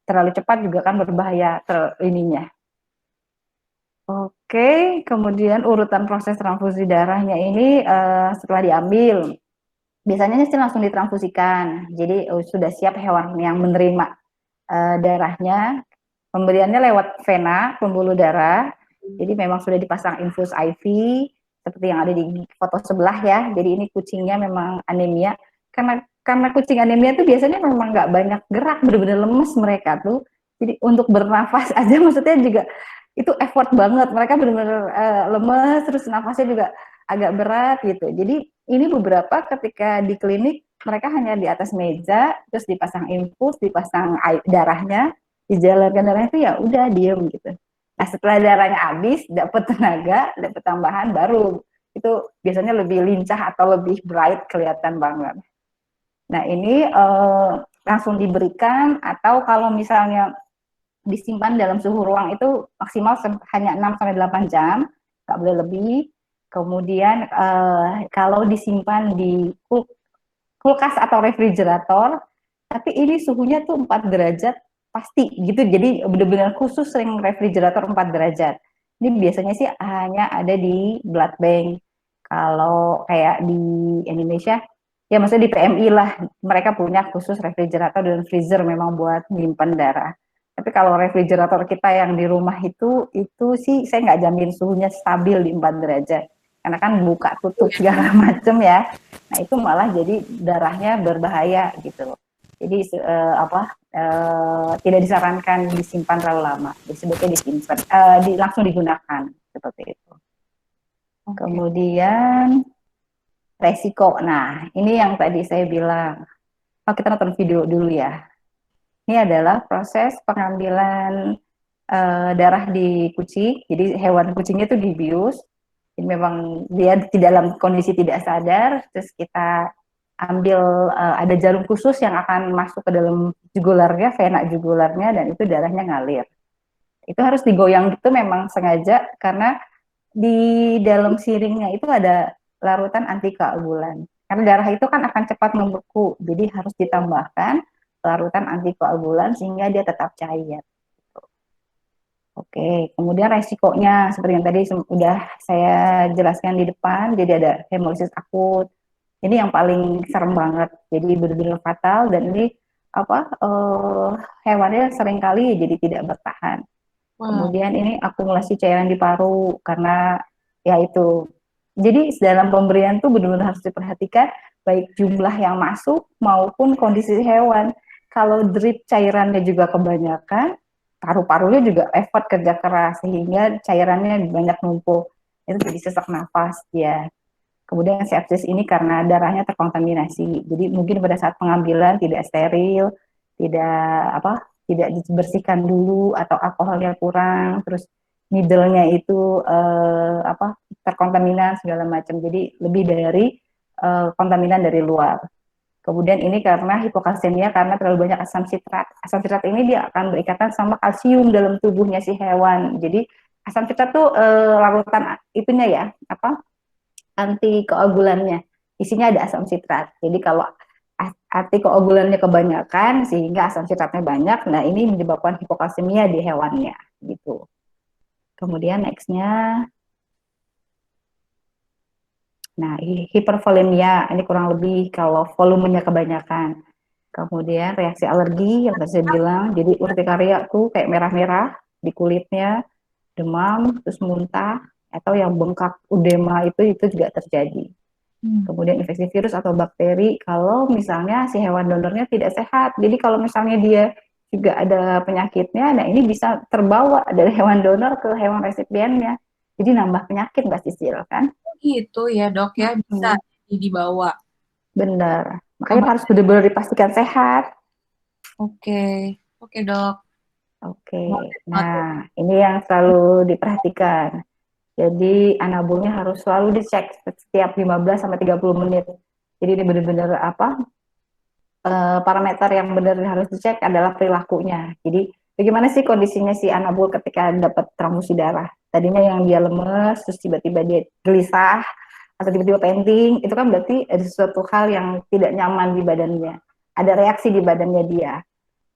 terlalu cepat juga kan berbahaya ininya. Oke, kemudian urutan proses transfusi darahnya ini setelah diambil, biasanya sih langsung ditransfusikan. Jadi sudah siap hewan yang menerima darahnya. Pemberiannya lewat vena, pembuluh darah. Jadi memang sudah dipasang infus IV, seperti yang ada di foto sebelah ya. Jadi ini kucingnya memang anemia. Karena kucing anemia tuh biasanya memang nggak banyak gerak, benar-benar lemes mereka tuh. Jadi untuk bernafas aja maksudnya juga itu effort banget. Mereka benar-benar lemes, terus nafasnya juga agak berat gitu. Jadi ini beberapa ketika di klinik mereka hanya di atas meja, terus dipasang infus, dipasang darahnya, dijalankan darahnya itu ya udah diem gitu. Nah setelah darahnya habis, dapat tenaga, dapat tambahan, baru itu biasanya lebih lincah atau lebih bright, kelihatan banget. Nah ini langsung diberikan, atau kalau misalnya disimpan dalam suhu ruang itu maksimal hanya 6-8 jam, nggak boleh lebih. Kemudian kalau disimpan di kulkas atau refrigerator, tapi ini suhunya tuh 4 derajat pasti gitu, jadi benar-benar khusus sering refrigerator 4 derajat. Ini biasanya sih hanya ada di blood bank. Kalau kayak di Indonesia, ya maksudnya di PMI lah, mereka punya khusus refrigerator dan freezer memang buat menyimpan darah. Tapi kalau refrigerator kita yang di rumah itu sih saya nggak jamin suhunya stabil di 4 derajat. Karena kan buka tutup segala macam ya. Nah itu malah jadi darahnya berbahaya gitu. Jadi tidak disarankan disimpan terlalu lama. Jadi sebaiknya disimpan, langsung digunakan seperti itu. Okay. Kemudian resiko. Nah ini yang tadi saya bilang. Oh, kita nonton video dulu ya. Ini adalah proses pengambilan darah di kucing. Jadi hewan kucingnya itu dibius. Jadi memang dia dalam kondisi tidak sadar, terus kita ambil ada jarum khusus yang akan masuk ke dalam jugularnya, vena jugularnya, dan itu darahnya ngalir. Itu harus digoyang gitu memang sengaja, karena di dalam siringnya itu ada larutan antikoagulan. Karena darah itu kan akan cepat membeku, jadi harus ditambahkan larutan antikoagulan sehingga dia tetap cair. Oke, kemudian resikonya seperti yang tadi sudah saya jelaskan di depan, jadi ada hemolisis akut. Ini yang paling serem banget, jadi benar-benar fatal, dan ini hewannya seringkali jadi tidak bertahan. Wow. Kemudian ini akumulasi cairan di paru karena ya itu. Jadi dalam pemberian tuh benar-benar harus diperhatikan baik jumlah yang masuk maupun kondisi hewan. Kalau drip cairannya juga kebanyakan, paru-parunya juga effort kerja keras sehingga cairannya banyak numpuk. Itu jadi sesak nafas ya. Kemudian sepsis ini karena darahnya terkontaminasi. Jadi mungkin pada saat pengambilan tidak steril, tidak apa, tidak dibersihkan dulu atau alkoholnya kurang, terus needle-nya itu apa terkontaminasi segala macam. Jadi lebih dari kontaminan dari luar. Kemudian ini karena hipokalsemia karena terlalu banyak asam sitrat. Asam sitrat ini dia akan berikatan sama kalsium dalam tubuhnya si hewan. Jadi asam sitrat tuh larutan itunya ya, apa anti koagulannya. Isinya ada asam sitrat. Jadi kalau anti koagulannya kebanyakan sehingga asam sitratnya banyak, nah ini menyebabkan hipokalsemia di hewannya gitu. Kemudian nextnya, nah hipervolemia ini kurang lebih kalau volumenya kebanyakan. Kemudian reaksi alergi yang tadi saya bilang, jadi urtikaria tuh kayak merah-merah di kulitnya, demam, terus muntah, atau yang bengkak udema itu juga terjadi. Kemudian infeksi virus atau bakteri kalau misalnya si hewan donornya tidak sehat. Jadi kalau misalnya dia juga ada penyakitnya, nah ini bisa terbawa dari hewan donor ke hewan resipiennya. Jadi nambah penyakit Mbak Sisil kan? Gitu ya dok ya, bisa dibawa. Benar. Makanya harus benar-benar dipastikan sehat. Oke, oke dok. Oke. Nah, ini yang selalu diperhatikan. Jadi anabulnya harus selalu dicek setiap 15 sampai 30 menit. Jadi ini benar-benar apa? Parameter yang benar harus dicek adalah perilakunya. Jadi bagaimana sih kondisinya si anabul ketika dapat transfusi darah? Tadinya yang dia lemes, terus tiba-tiba dia gelisah, atau tiba-tiba penting, itu kan berarti ada sesuatu hal yang tidak nyaman di badannya. Ada reaksi di badannya dia.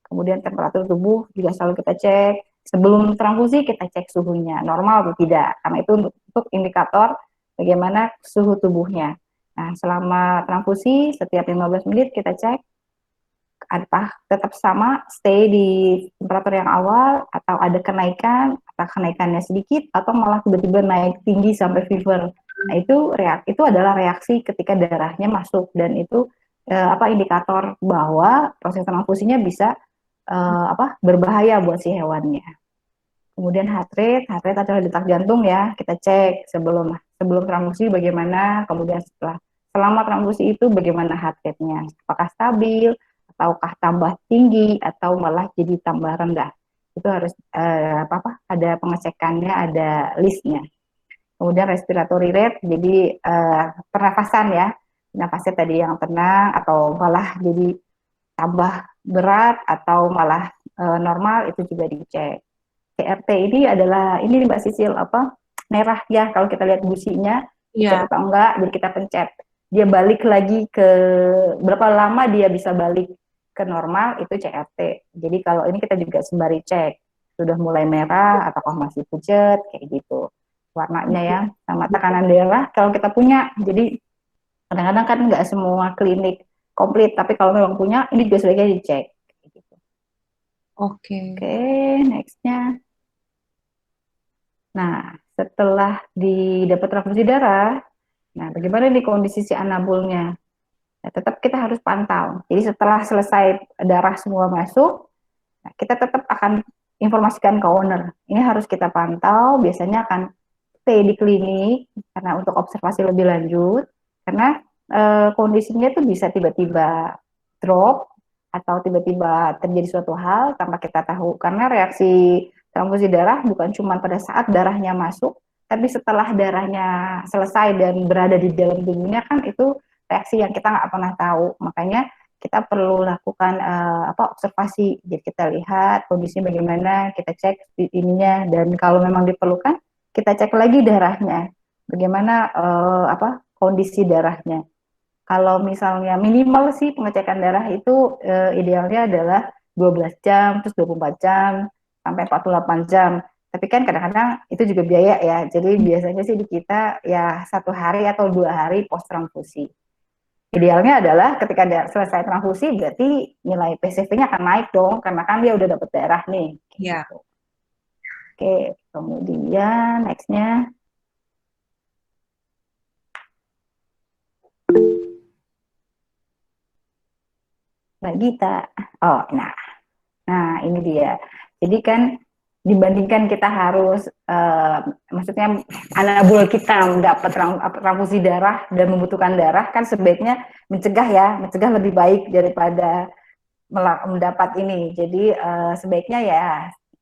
Kemudian temperatur tubuh juga selalu kita cek. Sebelum transfusi kita cek suhunya, normal atau tidak. Karena itu untuk indikator bagaimana suhu tubuhnya. Nah, selama transfusi setiap 15 menit kita cek apa tetap sama stay di temperatur yang awal atau ada kenaikan atau kenaikannya sedikit atau malah tiba-tiba naik tinggi sampai fever. Nah, itu adalah reaksi ketika darahnya masuk dan itu apa indikator bahwa proses transfusinya bisa apa berbahaya buat si hewannya. Kemudian heart rate adalah detak jantung ya, kita cek sebelum transfusi bagaimana, kemudian selama transfusi itu bagaimana heart rate-nya, apakah stabil, ataukah tambah tinggi, atau malah jadi tambah rendah. Itu harus ada pengecekannya, ada listnya. Kemudian respiratory rate, jadi pernafasan ya, nafasnya tadi yang tenang, atau malah jadi tambah berat, atau malah normal, itu juga dicek. CRT ini adalah ini Mbak Sisil apa merah ya kalau kita lihat businya cek atau enggak, jadi kita pencet dia balik lagi ke berapa lama dia bisa balik ke normal, itu CRT. Jadi kalau ini kita juga sembari cek sudah mulai merah ataukah masih pucat kayak gitu warnanya ya, sama tekanan darah kalau kita punya. Jadi kadang-kadang kan nggak semua klinik komplit, tapi kalau memang punya ini juga sebaiknya dicek. Oke, Nextnya. Nah, setelah didapat transfusi darah, nah bagaimana nih kondisi si anabulnya? Nah, tetap kita harus pantau. Jadi setelah selesai darah semua masuk, nah, kita tetap akan informasikan ke owner. Ini harus kita pantau, biasanya akan stay di klinik karena untuk observasi lebih lanjut, karena kondisinya itu bisa tiba-tiba drop atau tiba-tiba terjadi suatu hal tanpa kita tahu. Karena reaksi transfusi darah bukan cuma pada saat darahnya masuk, tapi setelah darahnya selesai dan berada di dalam tubuhnya kan itu reaksi yang kita nggak pernah tahu. Makanya kita perlu lakukan observasi. Jadi kita lihat kondisinya bagaimana, kita cek ininya, dan kalau memang diperlukan kita cek lagi darahnya, bagaimana kondisi darahnya. Kalau misalnya minimal sih pengecekan darah itu idealnya adalah 12 jam, terus 24 jam, sampai 48 jam. Tapi kan kadang-kadang itu juga biaya ya. Jadi biasanya sih di kita ya 1 hari atau 2 hari post transfusi. Idealnya adalah ketika selesai transfusi berarti nilai PCV-nya akan naik dong, karena kan dia udah dapat darah nih. Iya. Gitu. Oke, kemudian nextnya Mbak Gita. Oh, nah ini dia. Jadi kan dibandingkan kita harus, maksudnya anabol kita mendapat transfusi darah dan membutuhkan darah, kan sebaiknya mencegah ya, mencegah lebih baik daripada mendapat ini. Jadi sebaiknya ya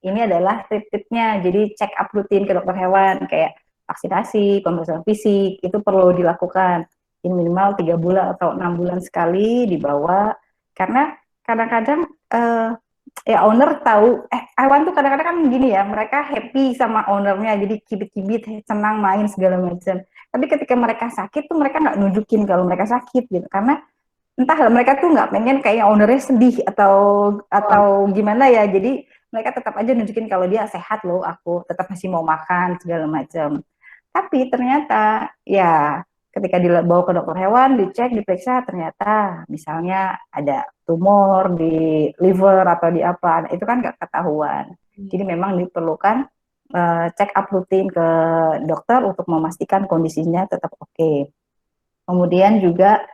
ini adalah tip-tipnya. Jadi check up rutin ke dokter hewan kayak vaksinasi, pemeriksaan fisik itu perlu dilakukan. Ini minimal 3 bulan atau 6 bulan sekali dibawa, karena kadang-kadang ya owner tahu hewan tuh kadang-kadang kan gini ya, mereka happy sama ownernya jadi kibit-kibit senang main segala macam, tapi ketika mereka sakit tuh mereka nggak nunjukin kalau mereka sakit gitu, karena entah mereka tuh nggak pengen kayak ownernya sedih atau gimana ya, jadi mereka tetap aja nunjukin kalau dia sehat loh, aku tetap masih mau makan segala macam. Tapi ternyata ya ketika dibawa ke dokter hewan, dicek, diperiksa, ternyata misalnya ada tumor di liver atau di apa, itu kan nggak ketahuan. Jadi memang diperlukan check up rutin ke dokter untuk memastikan kondisinya tetap oke. Kemudian juga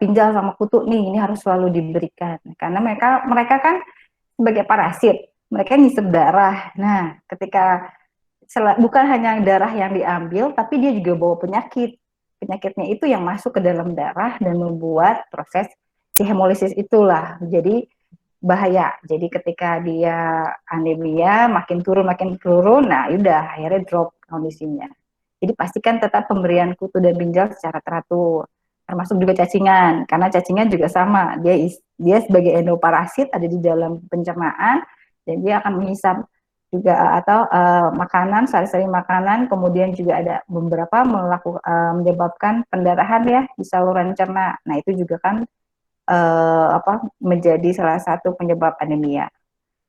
pinjal sama kutu nih, ini harus selalu diberikan karena mereka kan sebagai parasit, mereka ngisep darah. Nah, ketika bukan hanya darah yang diambil, tapi dia juga bawa penyakit. Penyakitnya itu yang masuk ke dalam darah dan membuat proses si hemolisis itulah jadi bahaya. Jadi ketika dia anemia makin turun, nah udah akhirnya drop kondisinya. Jadi pastikan tetap pemberian kutu dan ginjal secara teratur, termasuk juga cacingan, karena cacingan juga sama, dia sebagai endoparasit ada di dalam pencernaan dan dia akan menghisap juga atau makanan, sari-sari makanan, kemudian juga ada beberapa menyebabkan pendarahan ya di saluran cerna. Nah itu juga kan menjadi salah satu penyebab anemia.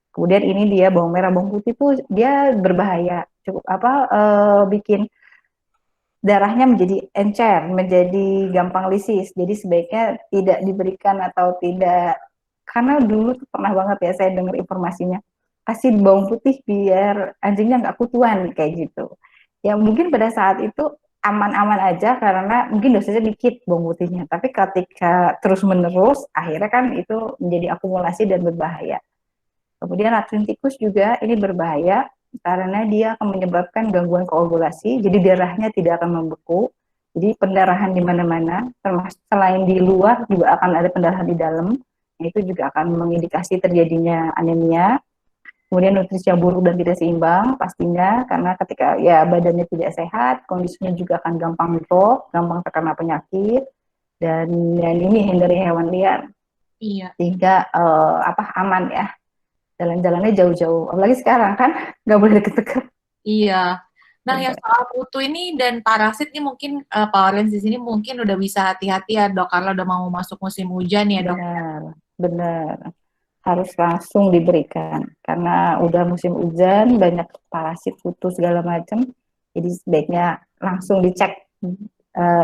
Kemudian ini dia bawang merah, bawang putih tuh dia berbahaya, cukup bikin darahnya menjadi encer, menjadi gampang lisis. Jadi sebaiknya tidak diberikan atau tidak, karena dulu tuh pernah banget ya saya dengar informasinya, kasih bawang putih biar anjingnya nggak kutuan kayak gitu. Ya mungkin pada saat itu aman-aman aja karena mungkin dosisnya dikit bawang putihnya, tapi ketika terus-menerus akhirnya kan itu menjadi akumulasi dan berbahaya. Kemudian racun tikus juga ini berbahaya karena dia akan menyebabkan gangguan koagulasi, jadi darahnya tidak akan membeku, jadi pendarahan di mana-mana, termasuk selain di luar juga akan ada pendarahan di dalam, itu juga akan mengindikasi terjadinya anemia. Kemudian nutrisi yang buruk dan tidak seimbang pastinya, karena ketika ya badannya tidak sehat, kondisinya juga akan gampang drop, gampang terkena penyakit, dan ini hindari hewan liar, Iya. sehingga aman ya, jalan-jalannya jauh-jauh, apalagi sekarang kan nggak boleh deket-deket. Iya. Nah, yang soal kutu ini dan parasit ini mungkin Pak Orange di sini mungkin udah bisa hati-hati ya dok, karena udah mau masuk musim hujan ya dok. Benar, harus langsung diberikan karena udah musim hujan, banyak parasit, kutu segala macam, jadi sebaiknya langsung dicek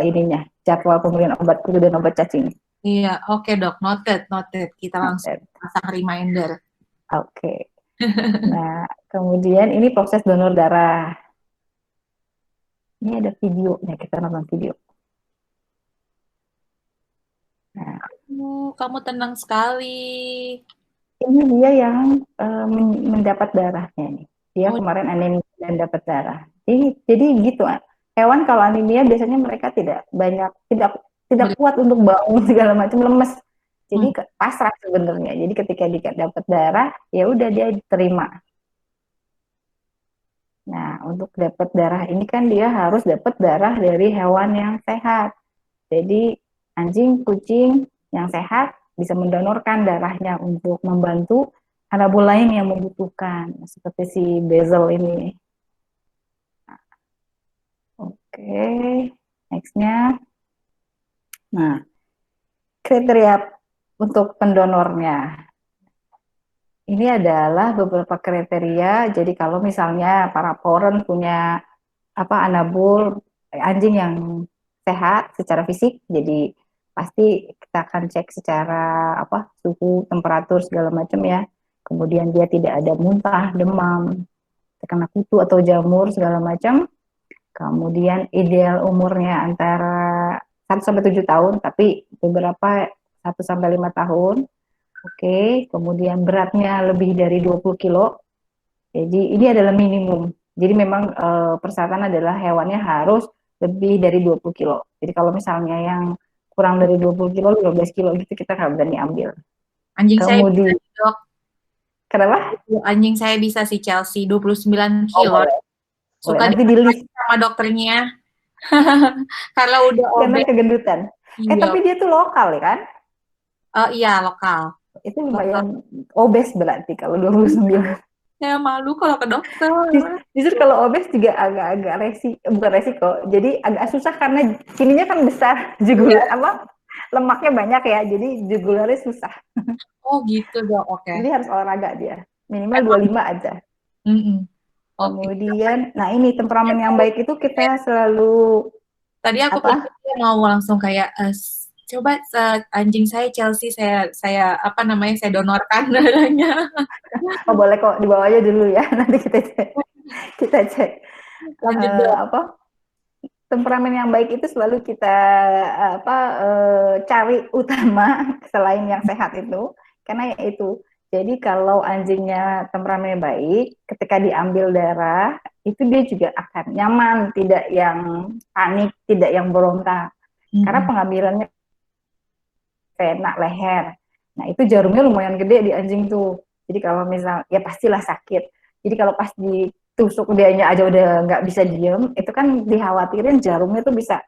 ininya, jadwal pemberian obat kutu dan obat cacing. Iya, oke dok, noted. Kita langsung pasang reminder. Oke. Nah, kemudian ini proses donor darah. Ini ada videonya, kita nonton video. Nah, kamu tenang sekali. ini dia yang mendapat darahnya nih. Dia kemarin anemia dan dapat darah. Jadi gitu. Hewan kalau anemia biasanya mereka tidak kuat untuk bangun segala macam, lemes. Jadi pasrah sebenarnya. Jadi ketika dia dapat darah, ya udah dia diterima. Nah, untuk dapat darah ini kan dia harus dapat darah dari hewan yang sehat. Jadi anjing, kucing yang sehat bisa mendonorkan darahnya untuk membantu anabol lain yang membutuhkan, seperti si Basil ini. Oke, nextnya. Nah, kriteria untuk pendonornya. Ini adalah beberapa kriteria. Jadi kalau misalnya para parent punya anabol anjing yang sehat secara fisik, jadi pasti kita akan cek secara suhu, temperatur segala macam ya. Kemudian dia tidak ada muntah, demam. terkena kutu atau jamur segala macam. Kemudian ideal umurnya antara 1 sampai 7 tahun, tapi beberapa 1 sampai 5 tahun. Oke, kemudian beratnya lebih dari 20 kilo. Jadi ini adalah minimum. Jadi memang persyaratan adalah hewannya harus lebih dari 20 kilo. Jadi kalau misalnya yang kurang dari 20 kilo, 15 kilo gitu kita nggak berani ambil. Anjing saya bisa Kemudian, nih, Dok. kenapa? Anjing saya bisa si Chelsea 29 Oh kilo. boleh, boleh. Suka Nanti di list dimarahin sama dokternya karena udah karena obes. kegendutan. Iya. Tapi dia tuh lokal ya kan? Iya, lokal. Itu Lokal. lumayan obes berarti kalau 29. Saya malu kalau ke dokter. Justru kalau obes juga agak-agak bukan resiko. Jadi agak susah karena kininya kan besar, Iya. apa lemaknya banyak ya. Jadi jugularnya susah. Oh gitu, Dok. Oke. Jadi harus olahraga dia. Minimal Emang. 25 aja. Oke. Kemudian, nah ini temperamen yang baik itu kita selalu Tadi aku apa? pikir dia mau langsung kayak coba anjing saya Chelsea saya apa namanya saya donorkan darahnya. Oh boleh kok dibawa aja dulu ya. Nanti kita cek. Kita cek. Lanjut, Dok. Apa temperamen yang baik itu selalu kita cari utama selain yang sehat itu, karena ya itu. Jadi kalau anjingnya temperamennya baik, ketika diambil darah itu dia juga akan nyaman, tidak yang panik, tidak yang berontak. Karena pengambilannya kena leher. Nah itu jarumnya lumayan gede di anjing tuh. Jadi kalau misal ya pastilah sakit. Jadi kalau pas ditusuk dianya aja udah nggak bisa diem, itu kan dikhawatirin jarumnya tuh bisa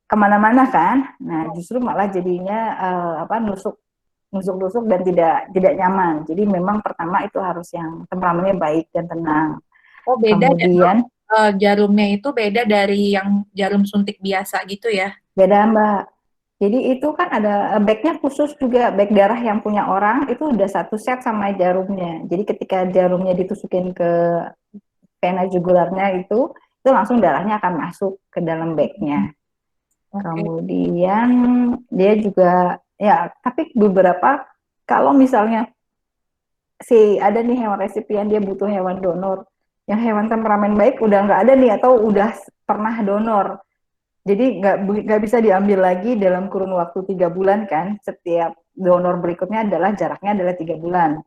kemana-mana kan. Nah justru malah jadinya nusuk-nusuk dan tidak nyaman. Jadi memang pertama itu harus yang temperamennya baik dan tenang. Oh beda ya, Dok. Kemudian Jarumnya itu beda dari yang jarum suntik biasa gitu ya? beda Mbak. Jadi itu kan ada bagnya khusus juga, bag darah yang punya orang itu udah satu set sama jarumnya. Jadi ketika jarumnya ditusukin ke vena jugularnya itu langsung darahnya akan masuk ke dalam bagnya. Kemudian dia juga ya, tapi beberapa kalau misalnya ada nih hewan resipien dia butuh hewan donor, yang hewan temperamen baik udah nggak ada nih atau udah pernah donor. Jadi nggak bisa diambil lagi dalam kurun waktu 3 bulan kan. Setiap donor berikutnya jaraknya adalah 3 bulan.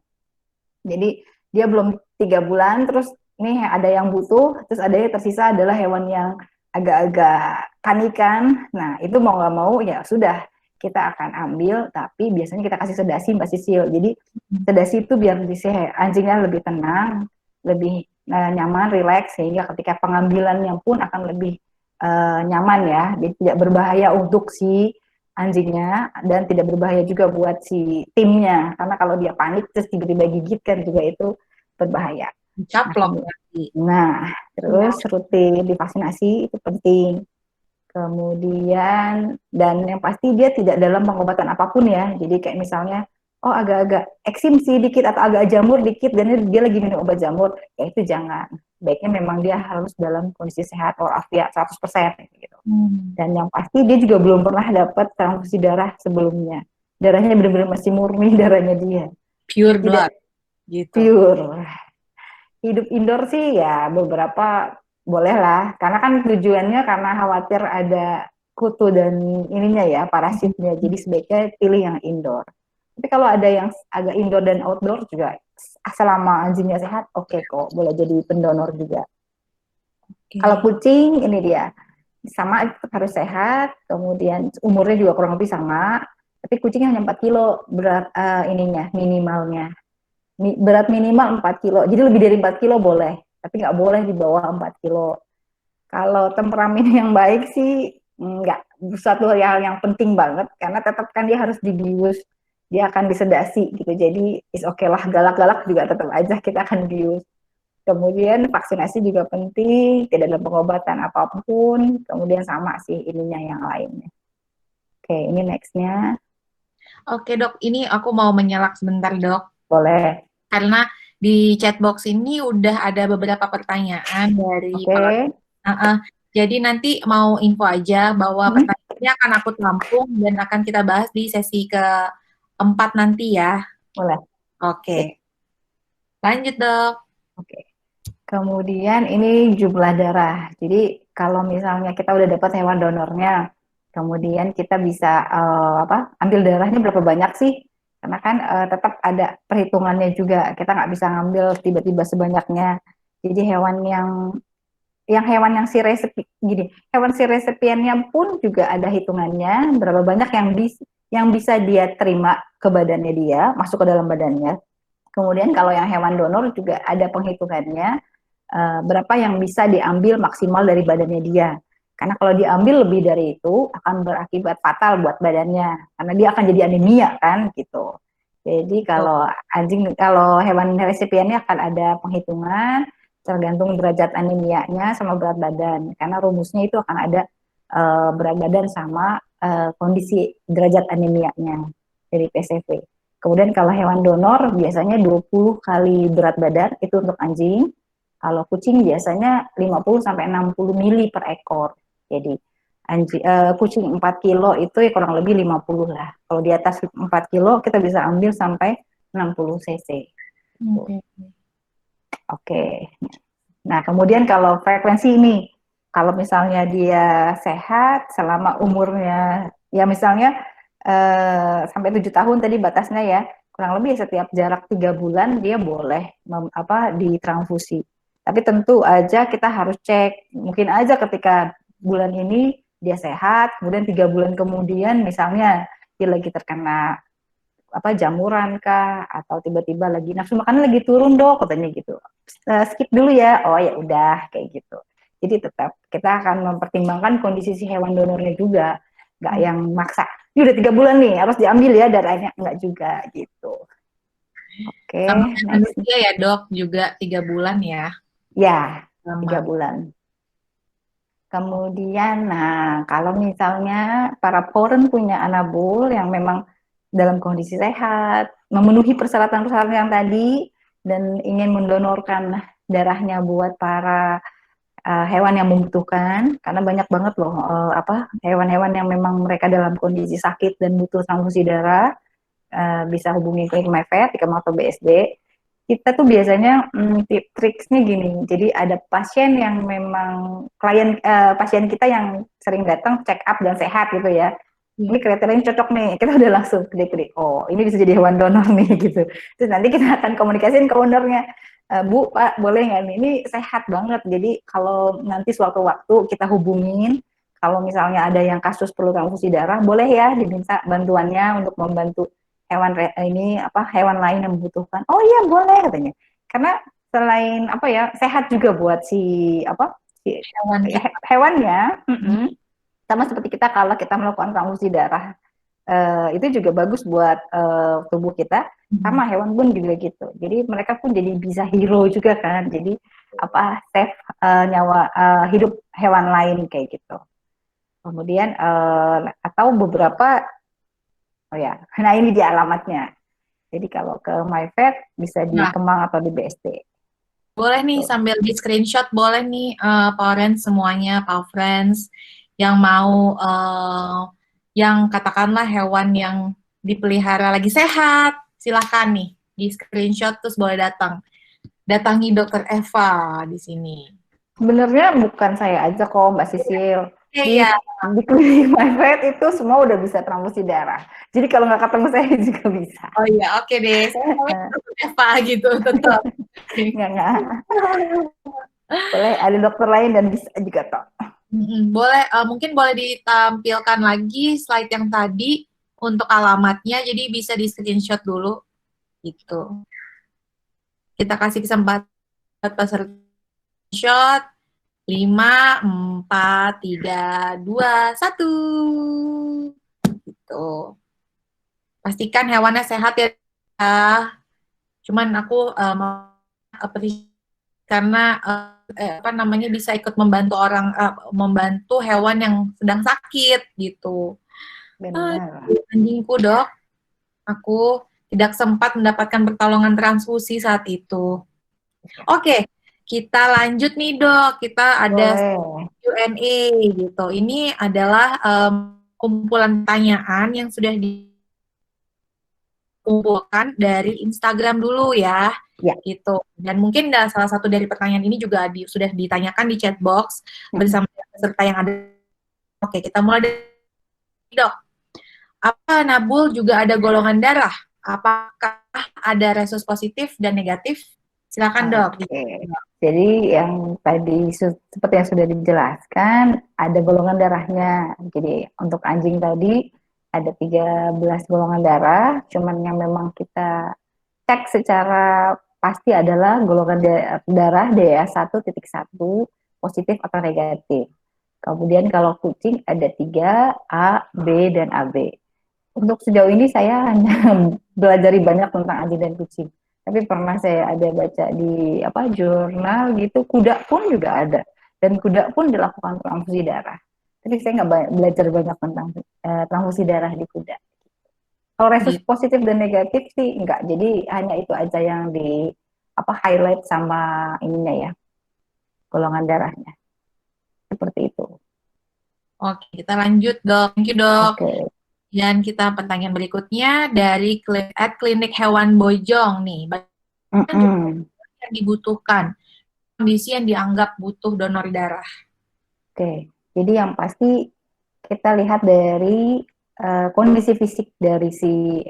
Jadi dia belum 3 bulan, terus nih ada yang butuh, terus ada yang tersisa adalah hewan yang agak-agak panikan. Nah itu mau nggak mau ya sudah kita akan ambil, tapi biasanya kita kasih sedasi Mbak Sisil. Jadi sedasi itu biar anjingnya lebih tenang, lebih nyaman, rileks, sehingga ketika pengambilannya pun akan lebih nyaman ya, jadi tidak berbahaya untuk si anjingnya dan tidak berbahaya juga buat si timnya, karena kalau dia panik terus tiba-tiba gigit kan juga itu berbahaya. Caplok. Nah, terus rutin divaksinasi itu penting. Kemudian dan yang pasti dia tidak dalam pengobatan apapun ya. Jadi kayak misalnya oh agak-agak eksim sih dikit atau agak jamur dikit dan dia lagi minum obat jamur, ya itu jangan. Baiknya memang dia harus dalam kondisi sehat walafiat 100% gitu. Dan yang pasti dia juga belum pernah dapat transfusi darah sebelumnya. Darahnya benar-benar masih murni darahnya dia. Pure blood gitu. Pure. Hidup indoor sih ya beberapa boleh lah, karena kan tujuannya karena khawatir ada kutu dan ininya ya, parasitnya, jadi sebaiknya pilih yang indoor. Tapi kalau ada yang agak indoor dan outdoor juga, selama anjingnya sehat, oke kok, boleh jadi pendonor juga. Kalau kucing, ini dia, sama harus sehat, kemudian umurnya juga kurang lebih sama, tapi kucingnya hanya 4 kilo berat minimalnya. Berat minimal 4 kilo, jadi lebih dari 4 kilo boleh, tapi nggak boleh di bawah 4 kilo. Kalau temperamen yang baik sih nggak suatu hal yang penting banget, karena tetap kan dia harus dibius, dia akan disedasi gitu, jadi is okay lah, galak-galak juga tetap aja kita akan bius. Kemudian vaksinasi juga penting, tidak ada pengobatan apapun, kemudian sama sih ininya yang lainnya. Oke, ini nextnya. Oke dok, ini aku mau menyelak sebentar dok. Boleh. Karena di chatbox ini udah ada beberapa pertanyaan dari jadi nanti mau info aja bahwa pertanyaannya akan aku tampung dan akan kita bahas di sesi ke-4 nanti ya. Boleh. Oke. Lanjut dok. Oke. Kemudian ini jumlah darah. Jadi kalau misalnya kita udah dapat hewan donornya, kemudian kita bisa ambil darahnya berapa banyak sih? Karena kan tetap ada perhitungannya juga. Kita nggak bisa ngambil tiba-tiba sebanyaknya. Jadi hewan yang si resepi gini, hewan si resepiennya pun juga ada hitungannya berapa banyak yang bisa dia terima ke badannya dia, masuk ke dalam badannya. Kemudian kalau yang hewan donor juga ada penghitungannya berapa yang bisa diambil maksimal dari badannya dia. Karena kalau diambil lebih dari itu akan berakibat fatal buat badannya, karena dia akan jadi anemia kan gitu. Jadi kalau hewan resipiennya akan ada penghitungan tergantung derajat anemianya sama berat badan. Karena rumusnya itu akan ada berat badan sama kondisi derajat anemianya dari PCV. Kemudian kalau hewan donor biasanya 20 kali berat badan itu untuk anjing. Kalau kucing biasanya 50 sampai 60 mili per ekor. Jadi kucing 4 kilo itu ya kurang lebih 50 lah. Kalau di atas 4 kilo kita bisa ambil sampai 60 cc. Oke. Nah, kemudian kalau frekuensi ini, kalau misalnya dia sehat selama umurnya, ya misalnya sampai 7 tahun tadi batasnya ya, kurang lebih setiap jarak 3 bulan dia boleh ditransfusi. Tapi tentu aja kita harus cek, mungkin aja ketika bulan ini dia sehat, kemudian 3 bulan kemudian misalnya dia lagi terkena jamuran kah, atau tiba-tiba lagi nafsu makan lagi turun dok, katanya gitu. Skip dulu ya, oh ya udah kayak gitu. Jadi tetap kita akan mempertimbangkan kondisi si hewan donornya juga, nggak yang maksa. Ini udah 3 bulan nih harus diambil ya darahnya, nggak juga gitu. Oke. Sama manusia ya dok, juga 3 bulan ya. Ya, 3 bulan. Kemudian, nah kalau misalnya para foreign punya anabul yang memang dalam kondisi sehat, memenuhi persyaratan-persyaratan yang tadi, dan ingin mendonorkan darahnya buat para hewan yang membutuhkan, karena banyak banget loh hewan-hewan yang memang mereka dalam kondisi sakit dan butuh transfusi darah, bisa hubungi klinik MyVet, atau BSD. Kita tuh biasanya triksnya gini, jadi ada pasien yang memang pasien kita yang sering datang check up dan sehat gitu ya, ini kriterianya cocok nih, kita udah langsung klik, oh ini bisa jadi hewan donor nih gitu. Terus nanti kita akan komunikasiin ke ownernya, Bu, Pak, boleh nggak nih, ini sehat banget, jadi kalau nanti suatu waktu kita hubungin, kalau misalnya ada yang kasus perlu transfusi darah, boleh ya diminta bantuannya untuk membantu hewan lain yang membutuhkan. Oh iya boleh katanya. Karena selain sehat juga buat hewannya. Sama seperti kita kalau kita melakukan transfusi darah, itu juga bagus buat tubuh kita. Sama hewan pun juga gitu. Jadi mereka pun jadi bisa hero juga kan. Jadi save nyawa hidup hewan lain kayak gitu. Kemudian atau beberapa nah ini dia alamatnya. Jadi kalau ke MyVet bisa di Kemang atau di BSD. Boleh nih sambil di screenshot, boleh nih parents semuanya, Pak Friends yang mau yang katakanlah hewan yang dipelihara lagi sehat, silahkan nih di screenshot terus boleh datangi Dokter Eva di sini. Sebenarnya bukan saya aja kok Mbak Sisil. Iya. Di klinik MyVet itu semua udah bisa transfusi darah. Jadi kalau nggak ketemu saya juga bisa. Oh iya, oke deh. Saya namanya Dokter Eva gitu, tetap. Nggak. Boleh ada dokter lain dan bisa juga toh. Boleh, mungkin boleh ditampilkan lagi slide yang tadi untuk alamatnya, jadi bisa di screenshot dulu, gitu. Kita kasih kesempatan peserta screenshot. 5, 4, 3, 2, 1. Gitu. Pastikan hewannya sehat ya. Cuman aku karena bisa ikut membantu membantu hewan yang sedang sakit gitu. Benar. Anjingku dok, aku tidak sempat mendapatkan pertolongan transfusi saat itu. Oke, kita lanjut nih dok, kita ada Q&A gitu. Ini adalah kumpulan pertanyaan yang sudah kumpulkan dari Instagram dulu ya, Ya. gitu. Dan mungkin salah satu dari pertanyaan ini juga sudah ditanyakan di chat box bersama peserta yang ada. Oke, kita mulai dari Dok. Apa Nabul juga ada golongan darah? Apakah ada resus positif dan negatif? Silakan Dok. Oke. Jadi yang tadi seperti yang sudah dijelaskan, ada golongan darahnya. Jadi untuk anjing tadi ada 13 golongan darah, cuman yang memang kita cek secara pasti adalah golongan darah DA1.1 positif atau negatif. Kemudian kalau kucing ada 3 A, B, dan AB. Untuk sejauh ini saya hanya belajar banyak tentang anjing dan kucing. Tapi pernah saya ada baca di jurnal gitu, kuda pun juga ada. Dan kuda pun dilakukan transfusi darah. Tapi saya nggak belajar banyak tentang transfusi darah di kuda. Kalau resus positif dan negatif sih enggak. Jadi hanya itu aja yang di highlight sama ininya ya, golongan darahnya. Seperti itu. Oke, kita lanjut Dok. Thank you Dok. Oke. Dan kita pertanyaan berikutnya dari klinik hewan Bojong nih. Yang dibutuhkan, kondisi yang dianggap butuh donor darah. Oke, jadi yang pasti kita lihat dari kondisi fisik dari si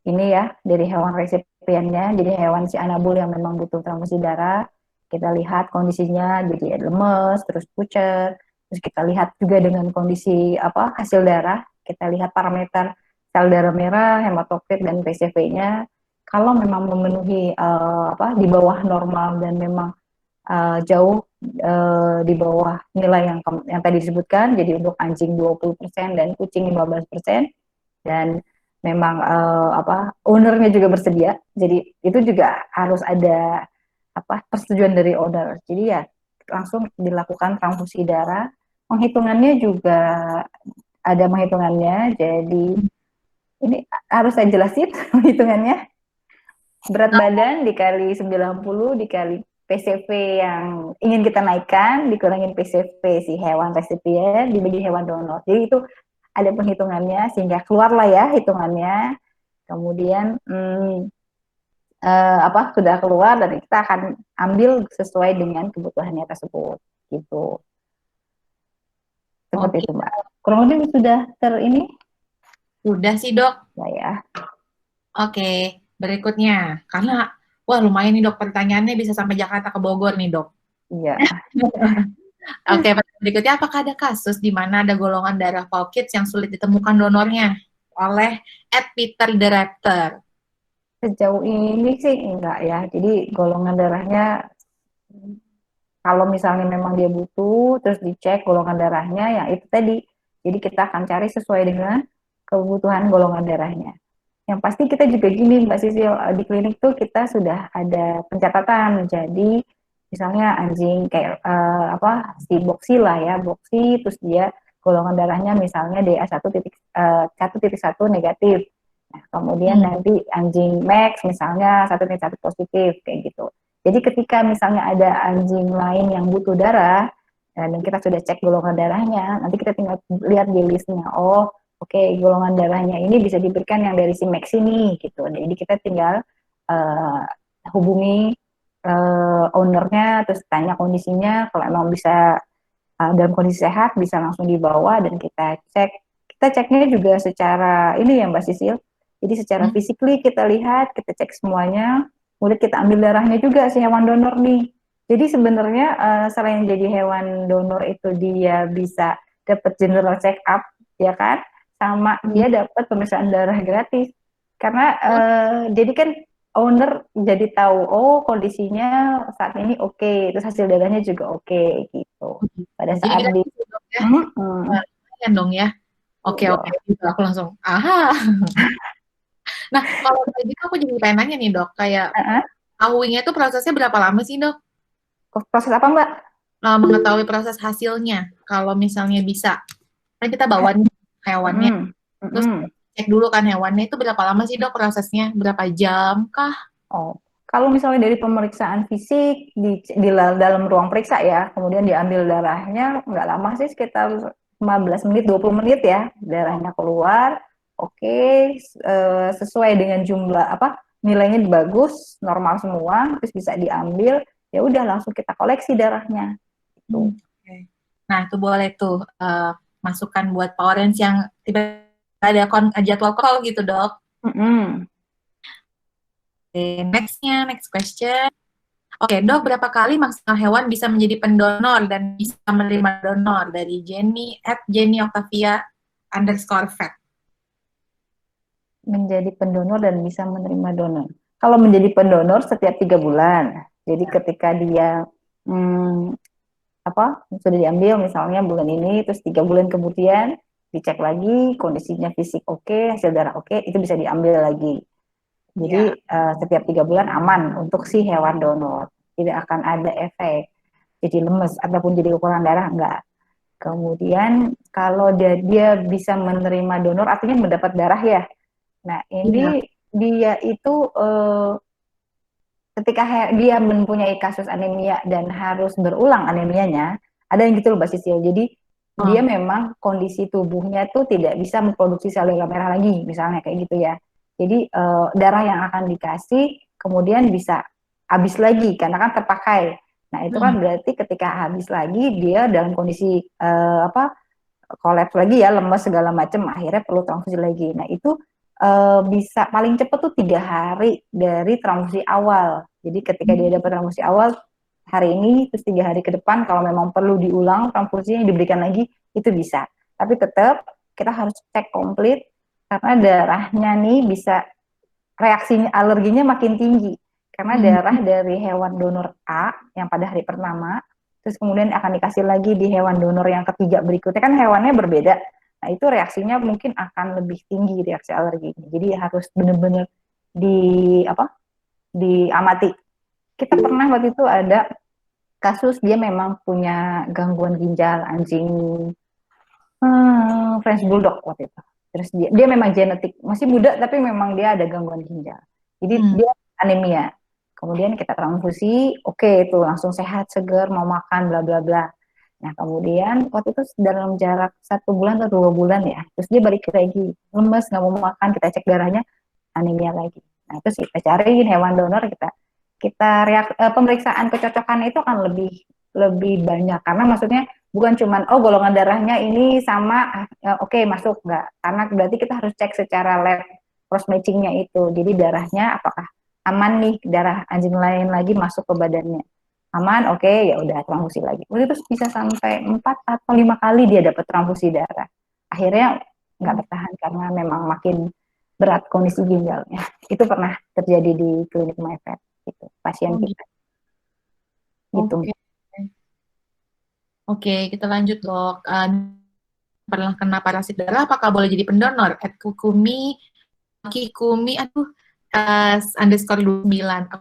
ini ya, dari hewan resipiennya. Jadi hewan si anabul yang memang butuh transfusi darah, kita lihat kondisinya jadi lemes, terus pucat. Terus kita lihat juga dengan kondisi hasil darah. Kita lihat parameter sel darah merah, hematokrit, dan PCV-nya. Kalau memang memenuhi di bawah normal dan memang jauh di bawah nilai yang tadi disebutkan, jadi untuk anjing 20% dan kucing 15%, dan memang ownernya juga bersedia. Jadi itu juga harus ada persetujuan dari owner. Jadi ya langsung dilakukan transfusi darah. Penghitungannya juga ada penghitungannya, jadi ini harus saya jelasin penghitungannya. Berat badan dikali 90 dikali PCV yang ingin kita naikkan, dikurangin PCV si hewan resipien, dibagi hewan donor. Jadi itu ada penghitungannya, sehingga keluarlah ya hitungannya. Kemudian sudah keluar dan kita akan ambil sesuai dengan kebutuhannya tersebut. Gitu. Seperti itu Mbak. Kurang lebih sudah ini? Sudah sih Dok. Ya. Oke, berikutnya. Karena, wah lumayan nih Dok, pertanyaannya bisa sampai Jakarta ke Bogor nih Dok. Iya. Oke, berikutnya, apakah ada kasus di mana ada golongan darah Paukids yang sulit ditemukan donornya oleh Peter the Raptor? Sejauh ini sih enggak ya. Jadi golongan darahnya, kalau misalnya memang dia butuh, terus dicek golongan darahnya, ya itu tadi. Jadi kita akan cari sesuai dengan kebutuhan golongan darahnya. Yang pasti kita juga gini Mbak Sisil, di klinik tuh kita sudah ada pencatatan. Jadi misalnya anjing kayak si Boxy lah ya, Boxy, terus dia golongan darahnya misalnya DA1.1 negatif. Nah, kemudian nanti anjing Max misalnya 1.1 positif kayak gitu. Jadi ketika misalnya ada anjing lain yang butuh darah dan kita sudah cek golongan darahnya, nanti kita tinggal lihat di listnya. Oh, oke, golongan darahnya ini bisa diberikan yang dari si Max ini gitu. Jadi kita tinggal hubungi ownernya, terus tanya kondisinya. Kalau emang bisa dalam kondisi sehat, bisa langsung dibawa dan kita cek. Kita ceknya juga secara ini ya Mbak Sisil. Jadi secara physically kita lihat, kita cek semuanya. Kemudian kita ambil darahnya juga si hewan donor nih. Jadi sebenarnya selain jadi hewan donor itu dia bisa dapat general check up, ya kan? Sama dia dapat pemeriksaan darah gratis. Karena jadi kan owner jadi tahu, oh kondisinya saat ini oke, terus hasil darahnya juga oke gitu. Pada saat jadi ya dong ya. Oke, aku langsung Nah, kalau kayak gitu aku jadi pengen nanya nih Dok, kayak tahuinya itu prosesnya berapa lama sih Dok? Proses apa Mbak? Mengetahui proses hasilnya, kalau misalnya bisa. Kan kita bawa nih hewannya, terus cek dulu kan hewannya itu berapa lama sih Dok prosesnya? Berapa jam kah? Oh, kalau misalnya dari pemeriksaan fisik di dalam ruang periksa ya, kemudian diambil darahnya, nggak lama sih, sekitar 15 menit, 20 menit ya, darahnya keluar. oke, sesuai dengan jumlah apa nilainya bagus, normal semua, terus bisa diambil, ya udah langsung kita koleksi darahnya. Gitu. Oke. Nah, itu boleh tuh masukan buat parents yang tiba ada jadwal call gitu, Dok. Mm-mm. Oke, next question. Oke, Dok, berapa kali maksimal hewan bisa menjadi pendonor dan bisa menerima donor? Dari Jenny, @Jenny_Octavia_vet. Menjadi pendonor dan bisa menerima donor. Kalau menjadi pendonor setiap 3 bulan, jadi ketika dia sudah diambil misalnya bulan ini, terus 3 bulan kemudian dicek lagi kondisinya fisik oke, hasil darah oke, itu bisa diambil lagi. Jadi setiap 3 bulan aman untuk si hewan donor, tidak akan ada efek jadi lemes ataupun jadi kekurangan darah, enggak. Kemudian kalau dia bisa menerima donor artinya mendapat darah ya. Nah ini dia itu ketika dia mempunyai kasus anemia dan harus berulang anemianya, ada yang gitu loh Mbak Sisil. Jadi dia memang kondisi tubuhnya tuh tidak bisa memproduksi sel darah merah lagi, misalnya kayak gitu ya. Jadi darah yang akan dikasih kemudian bisa habis lagi karena kan terpakai. Nah itu kan berarti ketika habis lagi dia dalam kondisi kolaps lagi ya, lemes segala macam, akhirnya perlu transfusi lagi. Nah itu bisa paling cepat tuh 3 hari dari transfusi awal. Jadi ketika dia dapat transfusi awal hari ini, terus 3 hari ke depan kalau memang perlu diulang transfusinya diberikan lagi, itu bisa. Tapi tetap kita harus cek komplit karena darahnya nih bisa reaksinya alerginya makin tinggi karena darah dari hewan donor A yang pada hari pertama, terus kemudian akan dikasih lagi di hewan donor yang ketiga berikutnya, kan hewannya berbeda. Nah, itu reaksinya mungkin akan lebih tinggi reaksi alerginya. Jadi harus benar-benar diamati. Kita pernah waktu itu ada kasus dia memang punya gangguan ginjal anjing French Bulldog waktu itu. Terus dia memang genetik, masih muda tapi memang dia ada gangguan ginjal. Jadi dia anemia. Kemudian kita transfusi, oke itu langsung sehat, segar, mau makan, bla bla bla. Nah kemudian waktu itu dalam jarak 1 bulan atau 2 bulan ya, terus dia balik lagi, lemes, nggak mau makan, kita cek darahnya, anemia lagi. Nah terus kita cariin hewan donor, pemeriksaan kecocokan itu akan lebih banyak, karena maksudnya bukan cuman golongan darahnya ini sama, oke, masuk, nggak, karena berarti kita harus cek secara lab cross matchingnya itu, jadi darahnya apakah aman nih, darah anjing lain lagi masuk ke badannya aman, oke, ya udah transfusi lagi. Terus bisa sampai 4 atau 5 kali dia dapat transfusi darah. Akhirnya nggak bertahan karena memang makin berat kondisi ginjalnya. Itu pernah terjadi di klinik MyVet, gitu, pasien kita. Gitu. Oke, kita lanjut, Dok. Pernah kena parasit darah, apakah boleh jadi pendonor? Kikumi, underscore 29.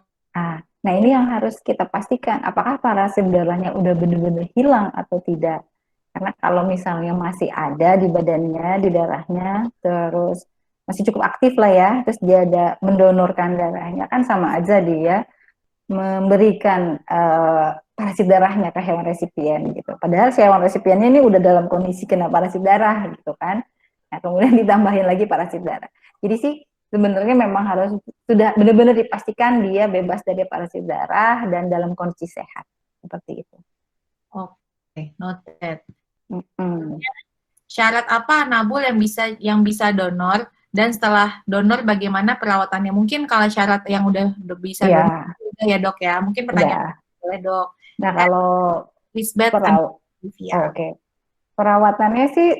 Nah ini yang harus kita pastikan, apakah parasit darahnya udah benar-benar hilang atau tidak. Karena kalau misalnya masih ada di badannya, di darahnya, terus masih cukup aktif lah ya, terus dia ada mendonorkan darahnya, kan sama aja dia memberikan parasit darahnya ke hewan resipien gitu. Padahal si hewan resipiennya ini udah dalam kondisi kena parasit darah gitu kan. Nah, kemudian ditambahin lagi parasit darah. Jadi sih sebenarnya memang harus sudah benar-benar dipastikan dia bebas dari parasit darah dan dalam kondisi sehat. Seperti itu. Oke, noted. Syarat apa Nabul yang bisa donor, dan setelah donor bagaimana perawatannya? Mungkin kalau syarat yang udah bisa donor ya Dok ya. Mungkin pertanyaan boleh Dok. Nah kalau perawatannya sih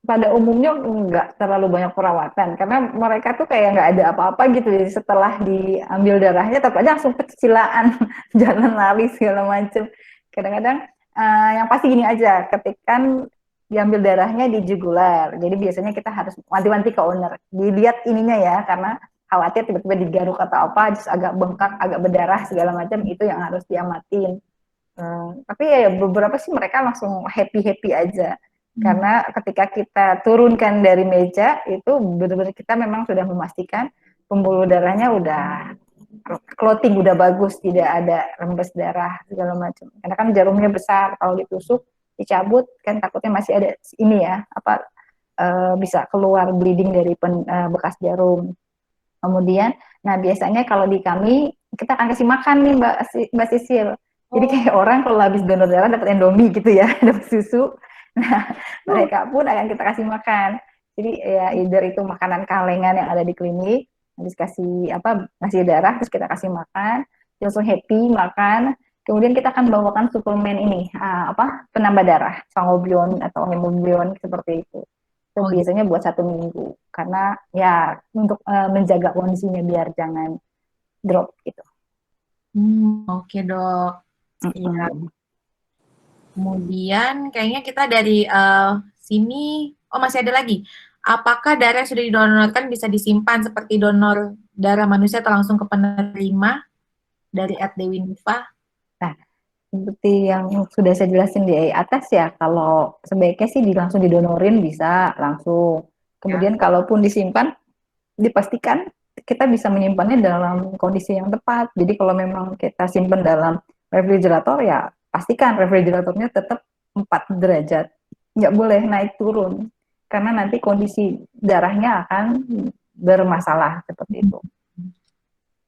pada umumnya nggak terlalu banyak perawatan karena mereka tuh kayak nggak ada apa-apa gitu. Jadi setelah diambil darahnya tetap aja langsung kecilaan, jalan lari segala macem. Kadang-kadang yang pasti gini aja, ketika diambil darahnya di jugular. Jadi biasanya kita harus wanti-wanti ke owner. Dilihat ininya ya, karena khawatir tiba-tiba digaruk atau apa, terus agak bengkak, agak berdarah segala macam, itu yang harus diamatin. Tapi ya beberapa sih mereka langsung happy-happy aja. Karena ketika kita turunkan dari meja, itu benar-benar kita memang sudah memastikan pembuluh darahnya udah clotting, udah bagus, tidak ada rembes darah segala macam. Karena kan jarumnya besar, kalau ditusuk dicabut kan takutnya masih ada ini ya bisa keluar bleeding dari bekas jarum. Kemudian, nah biasanya kalau di kami kita akan kasih makan nih Mbak Sisil. Jadi kayak orang kalau habis donor darah dapat Indomie gitu ya, dapat susu. Nah, mereka pun akan kita kasih makan. Jadi ya either itu makanan kalengan yang ada di klinik, habis kasih ngasih darah terus kita kasih makan, dia langsung happy makan. Kemudian kita akan bawakan suplemen ini, penambah darah, sangobion atau hemobion seperti itu. Itu biasanya buat 1 minggu, karena ya untuk menjaga kondisinya biar jangan drop gitu. Oke dok. Ya. Kemudian kayaknya kita dari sini, masih ada lagi. Apakah darah yang sudah didonorkan bisa disimpan seperti donor darah manusia atau langsung ke penerima dari Dewi Nifa? Nah, seperti yang sudah saya jelasin di atas ya, kalau sebaiknya sih langsung didonorin bisa langsung. Kemudian kalaupun disimpan, dipastikan kita bisa menyimpannya dalam kondisi yang tepat. Jadi kalau memang kita simpan dalam refrigerator ya pastikan refrigeratornya tetap 4 derajat. Nggak boleh naik turun. Karena nanti kondisi darahnya akan bermasalah seperti itu.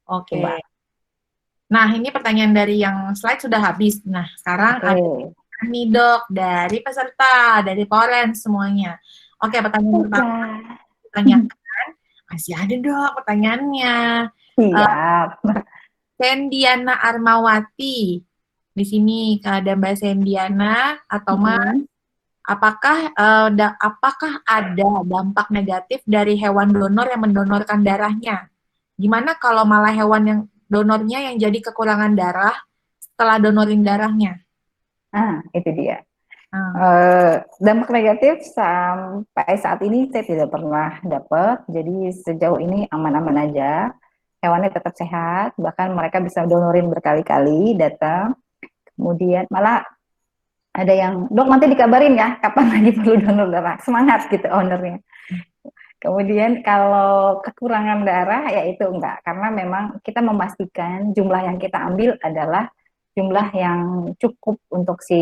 Oke. Nah, ini pertanyaan dari yang slide sudah habis. Nah, sekarang ada nih dok, dari peserta, dari Poren semuanya. Oke, pertanyaan pertama. Pertanyakan, masih ada dok pertanyaannya. Siap. Sendiana Armawati. Di sini ada Mbak Sendiana atau Mas. Apakah ada dampak negatif dari hewan donor yang mendonorkan darahnya? Gimana kalau malah hewan yang donornya yang jadi kekurangan darah setelah donorin darahnya? Itu dia. Dampak negatif sampai saat ini saya tidak pernah dapat. Jadi sejauh ini aman-aman aja. Hewannya tetap sehat, bahkan mereka bisa donorin berkali-kali datang. Kemudian malah ada yang, dok nanti dikabarin ya kapan lagi perlu donor darah. Semangat gitu ownernya. Kemudian kalau kekurangan darah ya itu enggak, karena memang kita memastikan jumlah yang kita ambil adalah jumlah yang cukup untuk si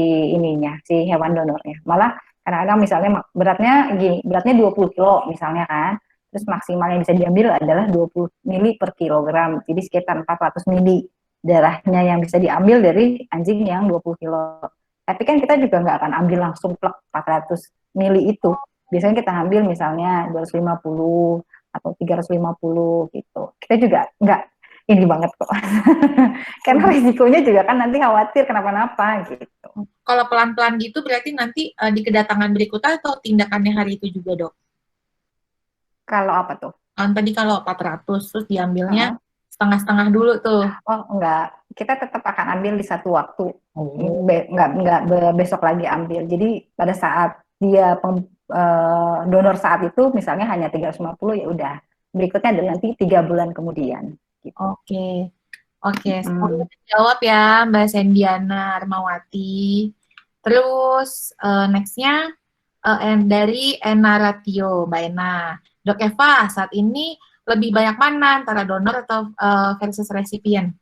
hewan donornya. Malah kadang-kadang misalnya beratnya 20 kilo misalnya kan, terus maksimal yang bisa diambil adalah 20 mili per kilogram, jadi sekitar 400 mili darahnya yang bisa diambil dari anjing yang 20 kilo. Tapi kan kita juga nggak akan ambil langsung plek 400 mili itu. Biasanya kita ambil misalnya 250 atau 350 gitu. Kita juga nggak ini banget kok. Karena risikonya juga kan nanti khawatir kenapa-napa gitu. Kalau pelan-pelan gitu berarti nanti di kedatangan berikutnya atau tindakannya hari itu juga dok? Kalau apa tuh? Tadi kalau 400 terus diambilnya setengah-setengah dulu tuh. Oh enggak, kita tetap akan ambil di satu waktu. Enggak besok lagi ambil. Jadi pada saat dia donor saat itu misalnya hanya 350 ya udah. Berikutnya ada nanti 3 bulan kemudian. Gitu. Oke. Semoga dijawab ya Mbak Sendiana Armawati. Terus nextnya dari Ena Ratio, Mbak Ena. Dok Eva, saat ini lebih banyak mana antara donor atau versus resipien?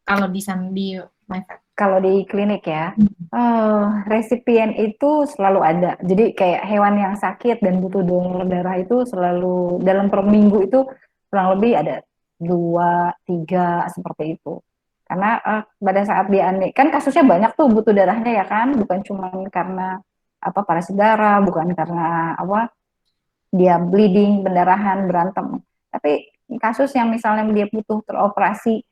Kalau di MyFab. Kalau di klinik ya, resipien itu selalu ada. Jadi kayak hewan yang sakit dan butuh donor darah itu selalu dalam per minggu itu kurang lebih ada 2, 3 seperti itu. Karena pada saat dia kan kasusnya banyak tuh butuh darahnya ya kan, bukan cuma karena parasi darah, bukan karena dia bleeding, pendarahan, berantem. Tapi kasus yang misalnya dia butuh teroperasi,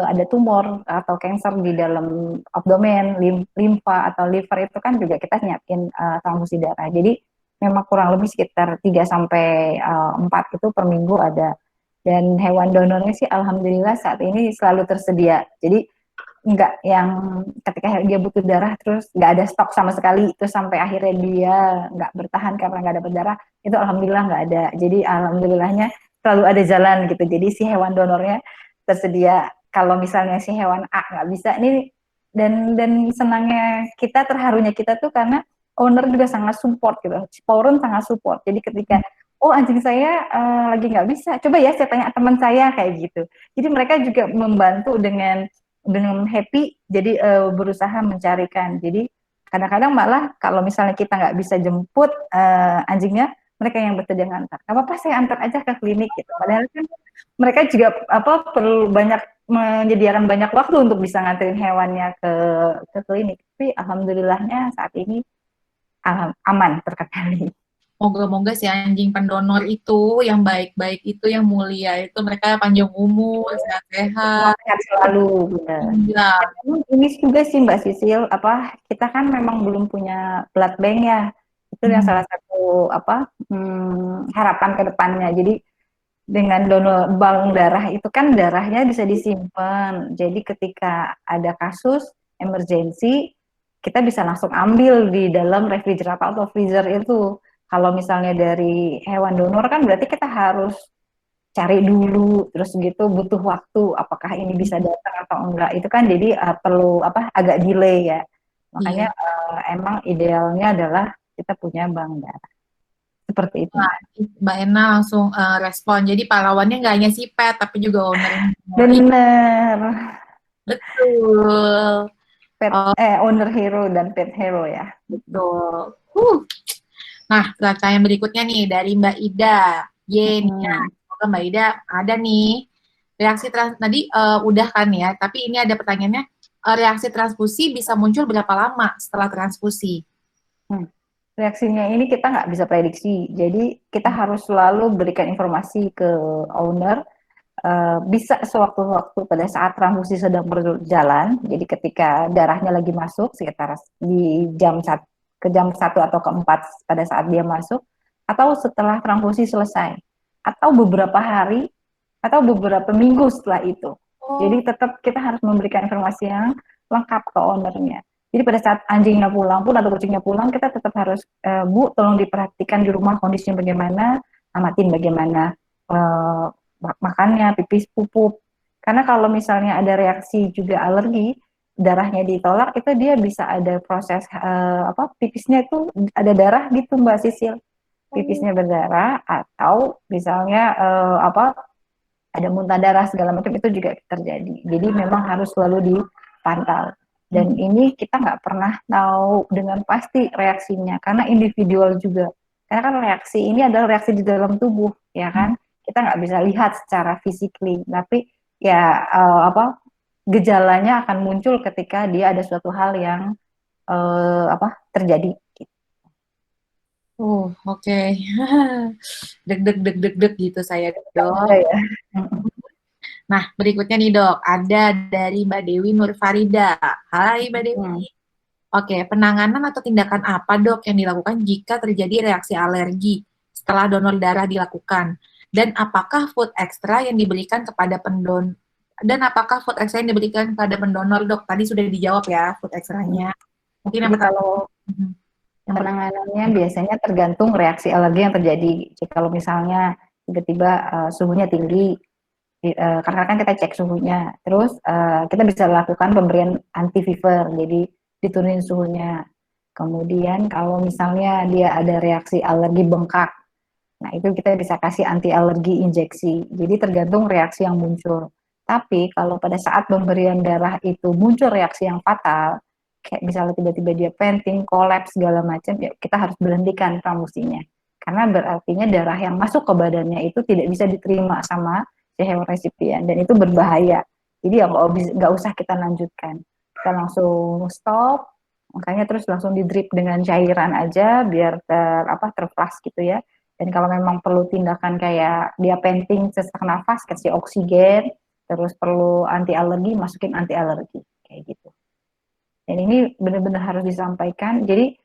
ada tumor atau kanker di dalam abdomen, limfa atau liver itu kan juga kita nyiapin transfusi darah. Jadi memang kurang lebih sekitar 3 sampai 4 itu per minggu ada. Dan hewan donornya sih alhamdulillah saat ini selalu tersedia. Jadi enggak yang ketika dia butuh darah terus nggak ada stok sama sekali, terus sampai akhirnya dia nggak bertahan karena nggak dapat darah, itu alhamdulillah nggak ada. Jadi alhamdulillahnya selalu ada jalan gitu. Jadi si hewan donornya tersedia. Kalau misalnya si hewan A nggak bisa nih, dan senangnya kita, terharunya kita tuh karena owner juga sangat support gitu, Poren sangat support. Jadi ketika anjing saya lagi nggak bisa, coba ya saya tanya teman saya kayak gitu. Jadi mereka juga membantu dengan happy, jadi berusaha mencarikan. Jadi Kadang-kadang malah kalau misalnya kita nggak bisa jemput anjingnya, mereka yang bersedia ngantar. Gak apa-apa, saya antar aja ke klinik gitu. Padahal kan mereka juga perlu banyak menyediakan banyak waktu untuk bisa nganterin hewannya ke klinik. Tapi alhamdulillahnya saat ini aman terkendali. Moga-moga si anjing pendonor itu, yang baik-baik itu, yang mulia itu, mereka panjang umur, sehat-sehat. Sehat selalu, benar. Iya. Ini juga sih Mbak Sisil, kita kan memang belum punya blood bank ya. Itu yang salah satu harapan ke depannya. Jadi dengan donor bank darah itu kan darahnya bisa disimpan. Jadi ketika ada kasus emergensi, kita bisa langsung ambil di dalam refrigerator atau freezer itu. Kalau misalnya dari hewan donor kan berarti kita harus cari dulu, terus gitu butuh waktu, apakah ini bisa datang atau enggak. Itu kan jadi perlu agak delay ya. Makanya emang idealnya adalah kita punya bank darah. Seperti itu. Nah, Mbak Ena langsung respon. Jadi pahlawannya nggak hanya si pet, tapi juga owner. Bener. Betul. Owner hero dan pet hero ya. Betul. Nah, pertanyaan berikutnya nih dari Mbak Ida. Semoga Mbak Ida ada nih. Reaksi tadi udah kan ya, tapi ini ada pertanyaannya. Reaksi transfusi bisa muncul berapa lama setelah transfusi? Reaksinya ini kita nggak bisa prediksi. Jadi kita harus selalu berikan informasi ke owner. Bisa sewaktu-waktu pada saat transfusi sedang berjalan. Jadi ketika darahnya lagi masuk sekitar di jam 1 atau ke 4 pada saat dia masuk, atau setelah transfusi selesai, atau beberapa hari atau beberapa minggu setelah itu. Jadi tetap kita harus memberikan informasi yang lengkap ke ownernya. Jadi pada saat anjingnya pulang pun atau kucingnya pulang, kita tetap harus, Bu, tolong diperhatikan di rumah kondisinya bagaimana, amatin bagaimana makannya, pipis, pupuk. Karena kalau misalnya ada reaksi juga alergi, darahnya ditolak, itu dia bisa ada proses pipisnya itu ada darah gitu Mbak Sisil. Pipisnya berdarah atau misalnya ada muntah darah segala macam, itu juga terjadi. Jadi memang harus selalu dipantau. Dan ini kita nggak pernah tahu dengan pasti reaksinya karena individual juga. Karena kan reaksi ini adalah reaksi di dalam tubuh, ya kan? Kita nggak bisa lihat secara physically, tapi ya gejalanya akan muncul ketika dia ada suatu hal yang terjadi. Oke. Deg gitu saya, Dok. Ya. Nah, berikutnya nih, Dok. Ada dari Mbak Dewi Nur Farida. Hai, Mbak Dewi. Oke, penanganan atau tindakan apa, Dok, yang dilakukan jika terjadi reaksi alergi setelah donor darah dilakukan? Dan apakah food extra yang diberikan kepada pendonor? Dok? Tadi sudah dijawab ya, food extra-nya. Mungkin yang kalau penanganannya biasanya tergantung reaksi alergi yang terjadi. Jadi kalau misalnya tiba-tiba suhunya tinggi, karena kan kita cek suhunya, terus kita bisa lakukan pemberian anti fever, jadi diturunin suhunya. Kemudian kalau misalnya dia ada reaksi alergi bengkak, nah itu kita bisa kasih anti alergi injeksi. Jadi tergantung reaksi yang muncul. Tapi kalau pada saat pemberian darah itu muncul reaksi yang fatal, kayak misalnya tiba-tiba dia fainting, kolaps segala macam, ya kita harus berhentikan transfusinya. Karena berartinya darah yang masuk ke badannya itu tidak bisa diterima sama si hewan resipien dan itu berbahaya. Jadi ya nggak usah kita lanjutkan. Kita langsung stop, makanya terus langsung di drip dengan cairan aja biar terflas gitu ya. Dan kalau memang perlu tindakan kayak dia fainting, sesak nafas, kasih oksigen, terus perlu anti alergi, masukin anti alergi kayak gitu. Dan ini benar-benar harus disampaikan. Jadi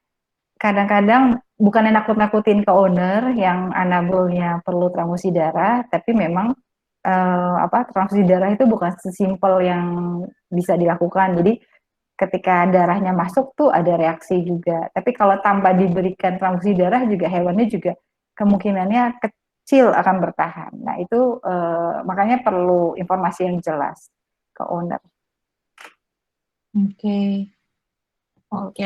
kadang-kadang bukan nakut-nakutin ke owner yang anabulnya perlu transfusi darah, tapi memang transfusi darah itu bukan sesimpel yang bisa dilakukan. Jadi ketika darahnya masuk tuh ada reaksi juga. Tapi kalau tanpa diberikan transfusi darah juga hewannya juga kemungkinannya kecil akan bertahan. Nah itu makanya perlu informasi yang jelas ke owner. Oke,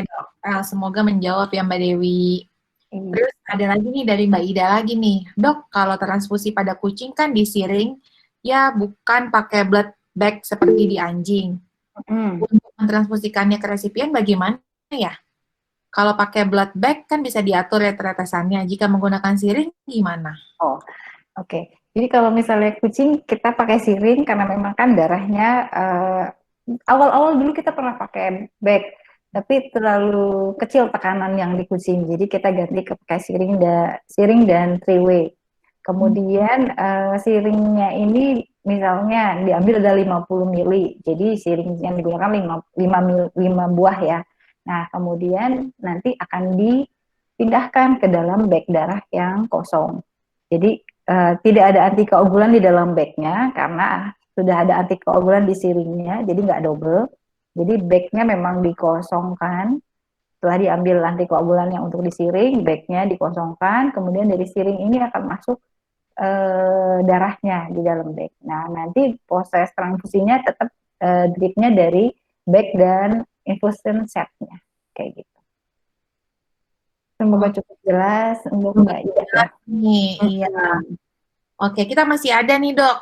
Dok. Semoga menjawab ya Mbak Dewi. Terus ada lagi nih dari Mbak Ida lagi nih. Dok, kalau transfusi pada kucing kan disiring, ya bukan pakai blood bag seperti di anjing. Untuk mentransfusikannya ke resipien bagaimana ya? Kalau pakai blood bag kan bisa diatur ya tetesannya. Jika menggunakan siring gimana? Oh, oke. Jadi kalau misalnya kucing kita pakai siring karena memang kan darahnya awal-awal dulu kita pernah pakai bag, tapi terlalu kecil tekanan yang di kucing. Jadi kita ganti ke pakai siring dan three way. Kemudian siringnya ini misalnya diambil ada 50 mili. Jadi siring yang digunakan 5 buah ya. Nah, kemudian nanti akan dipindahkan ke dalam bag darah yang kosong. Jadi tidak ada antikoagulan di dalam bagnya karena sudah ada antikoagulan di siringnya, jadi nggak double. Jadi bagnya memang dikosongkan, setelah diambil antikoagulan yang untuk disiring, bagnya dikosongkan, kemudian dari siring ini akan masuk darahnya di dalam bag. Nah, nanti proses transfusinya tetap dripnya dari bag dan infusion setnya, kayak gitu. Semoga cukup jelas untuk Mbak Ida ya. Nih, iya. Oke, kita masih ada nih dok.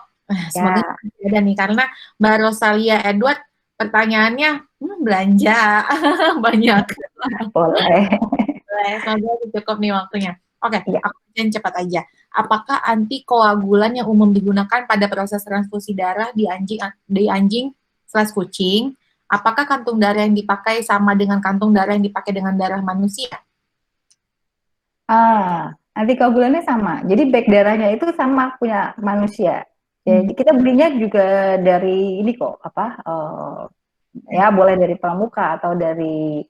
Semoga masih ada nih karena Mbak Rosalia Edward pertanyaannya belanja banyak. Boleh. Semoga cukup nih waktunya. Oke, aku bacain cepat aja. Apakah antikoagulan yang umum digunakan pada proses transfusi darah di anjing/kucing? Apakah kantung darah yang dipakai sama dengan kantung darah yang dipakai dengan darah manusia? Antikoagulannya sama. Jadi bag darahnya itu sama punya manusia. Jadi kita belinya juga dari ini kok, ya boleh dari pramuka atau dari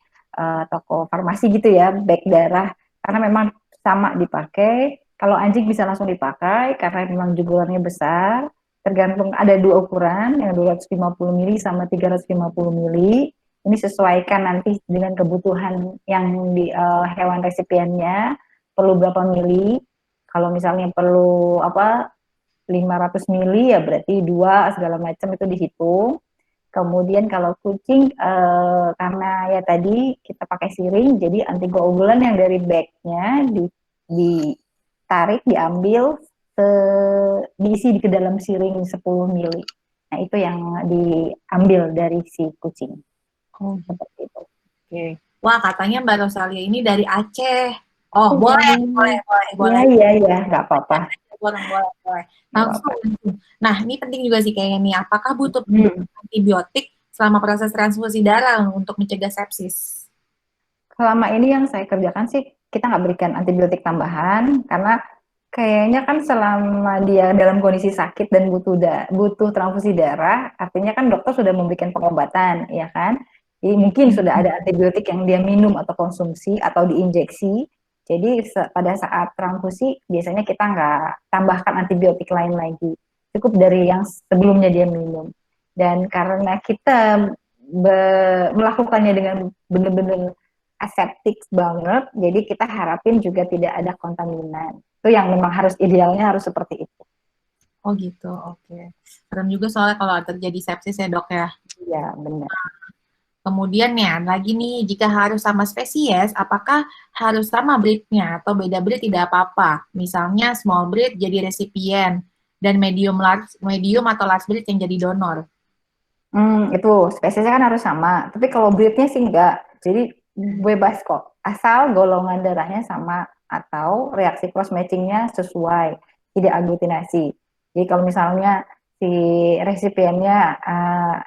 toko farmasi gitu ya, bag darah. Karena memang sama dipakai. Kalau anjing bisa langsung dipakai karena memang jugulannya besar. Tergantung ada 2 ukuran, yang 250 mili sama 350 mili. Ini sesuaikan nanti dengan kebutuhan yang di hewan resipiennya. Perlu berapa mili? Kalau misalnya perlu 500 mili ya berarti 2 segala macam itu dihitung. Kemudian kalau kucing karena ya tadi kita pakai siring, jadi antikoagulan yang dari bagnya ditarik, diambil, diisi ke dalam siring 10 mili. Nah itu yang diambil dari si kucing. Oh, seperti itu. Oke. Wah katanya Mbak Rosalia ini dari Aceh. Oh boleh. Iya, nggak apa-apa. Boleh. Nah, ini penting juga sih kayaknya nih. Apakah butuh antibiotik selama proses transfusi darah untuk mencegah sepsis? Selama ini yang saya kerjakan sih, kita nggak berikan antibiotik tambahan, karena kayaknya kan selama dia dalam kondisi sakit dan butuh transfusi darah, artinya kan dokter sudah memberikan pengobatan, ya kan? Jadi mungkin sudah ada antibiotik yang dia minum atau konsumsi atau diinjeksi. Jadi pada saat transfusi biasanya kita nggak tambahkan antibiotik lain lagi, cukup dari yang sebelumnya dia minum. Dan karena kita melakukannya dengan benar-benar aseptik banget, jadi kita harapin juga tidak ada kontaminan. Itu yang memang idealnya harus seperti itu. Oh gitu, oke. Serem juga soalnya kalau terjadi sepsis ya dok ya. Iya, benar. Kemudian ya, lagi nih, jika harus sama spesies, apakah harus sama breednya atau beda breed tidak apa-apa? Misalnya small breed jadi resipien dan medium atau large breed yang jadi donor. Itu spesiesnya kan harus sama, tapi kalau breednya sih enggak. Jadi bebas kok, asal golongan darahnya sama atau reaksi cross matchingnya sesuai, tidak aglutinasi. Jadi kalau misalnya si resipiennya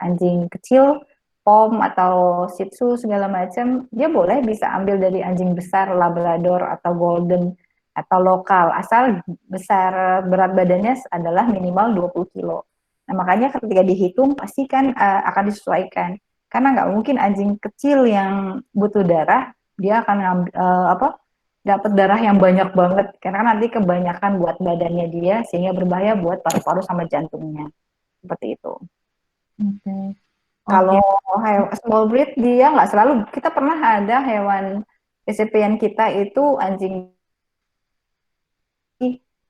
anjing kecil, pom atau shih tzu segala macam, dia boleh bisa ambil dari anjing besar, labrador atau golden atau lokal, asal besar berat badannya adalah minimal 20 kilo. Nah, makanya ketika dihitung pasti kan akan disesuaikan. Karena nggak mungkin anjing kecil yang butuh darah, dia akan dapat darah yang banyak banget. Karena nanti kebanyakan buat badannya dia, sehingga berbahaya buat paru-paru sama jantungnya. Seperti itu. Okay. Kalau small breed, dia nggak selalu. Kita pernah ada hewan resipien kita itu anjing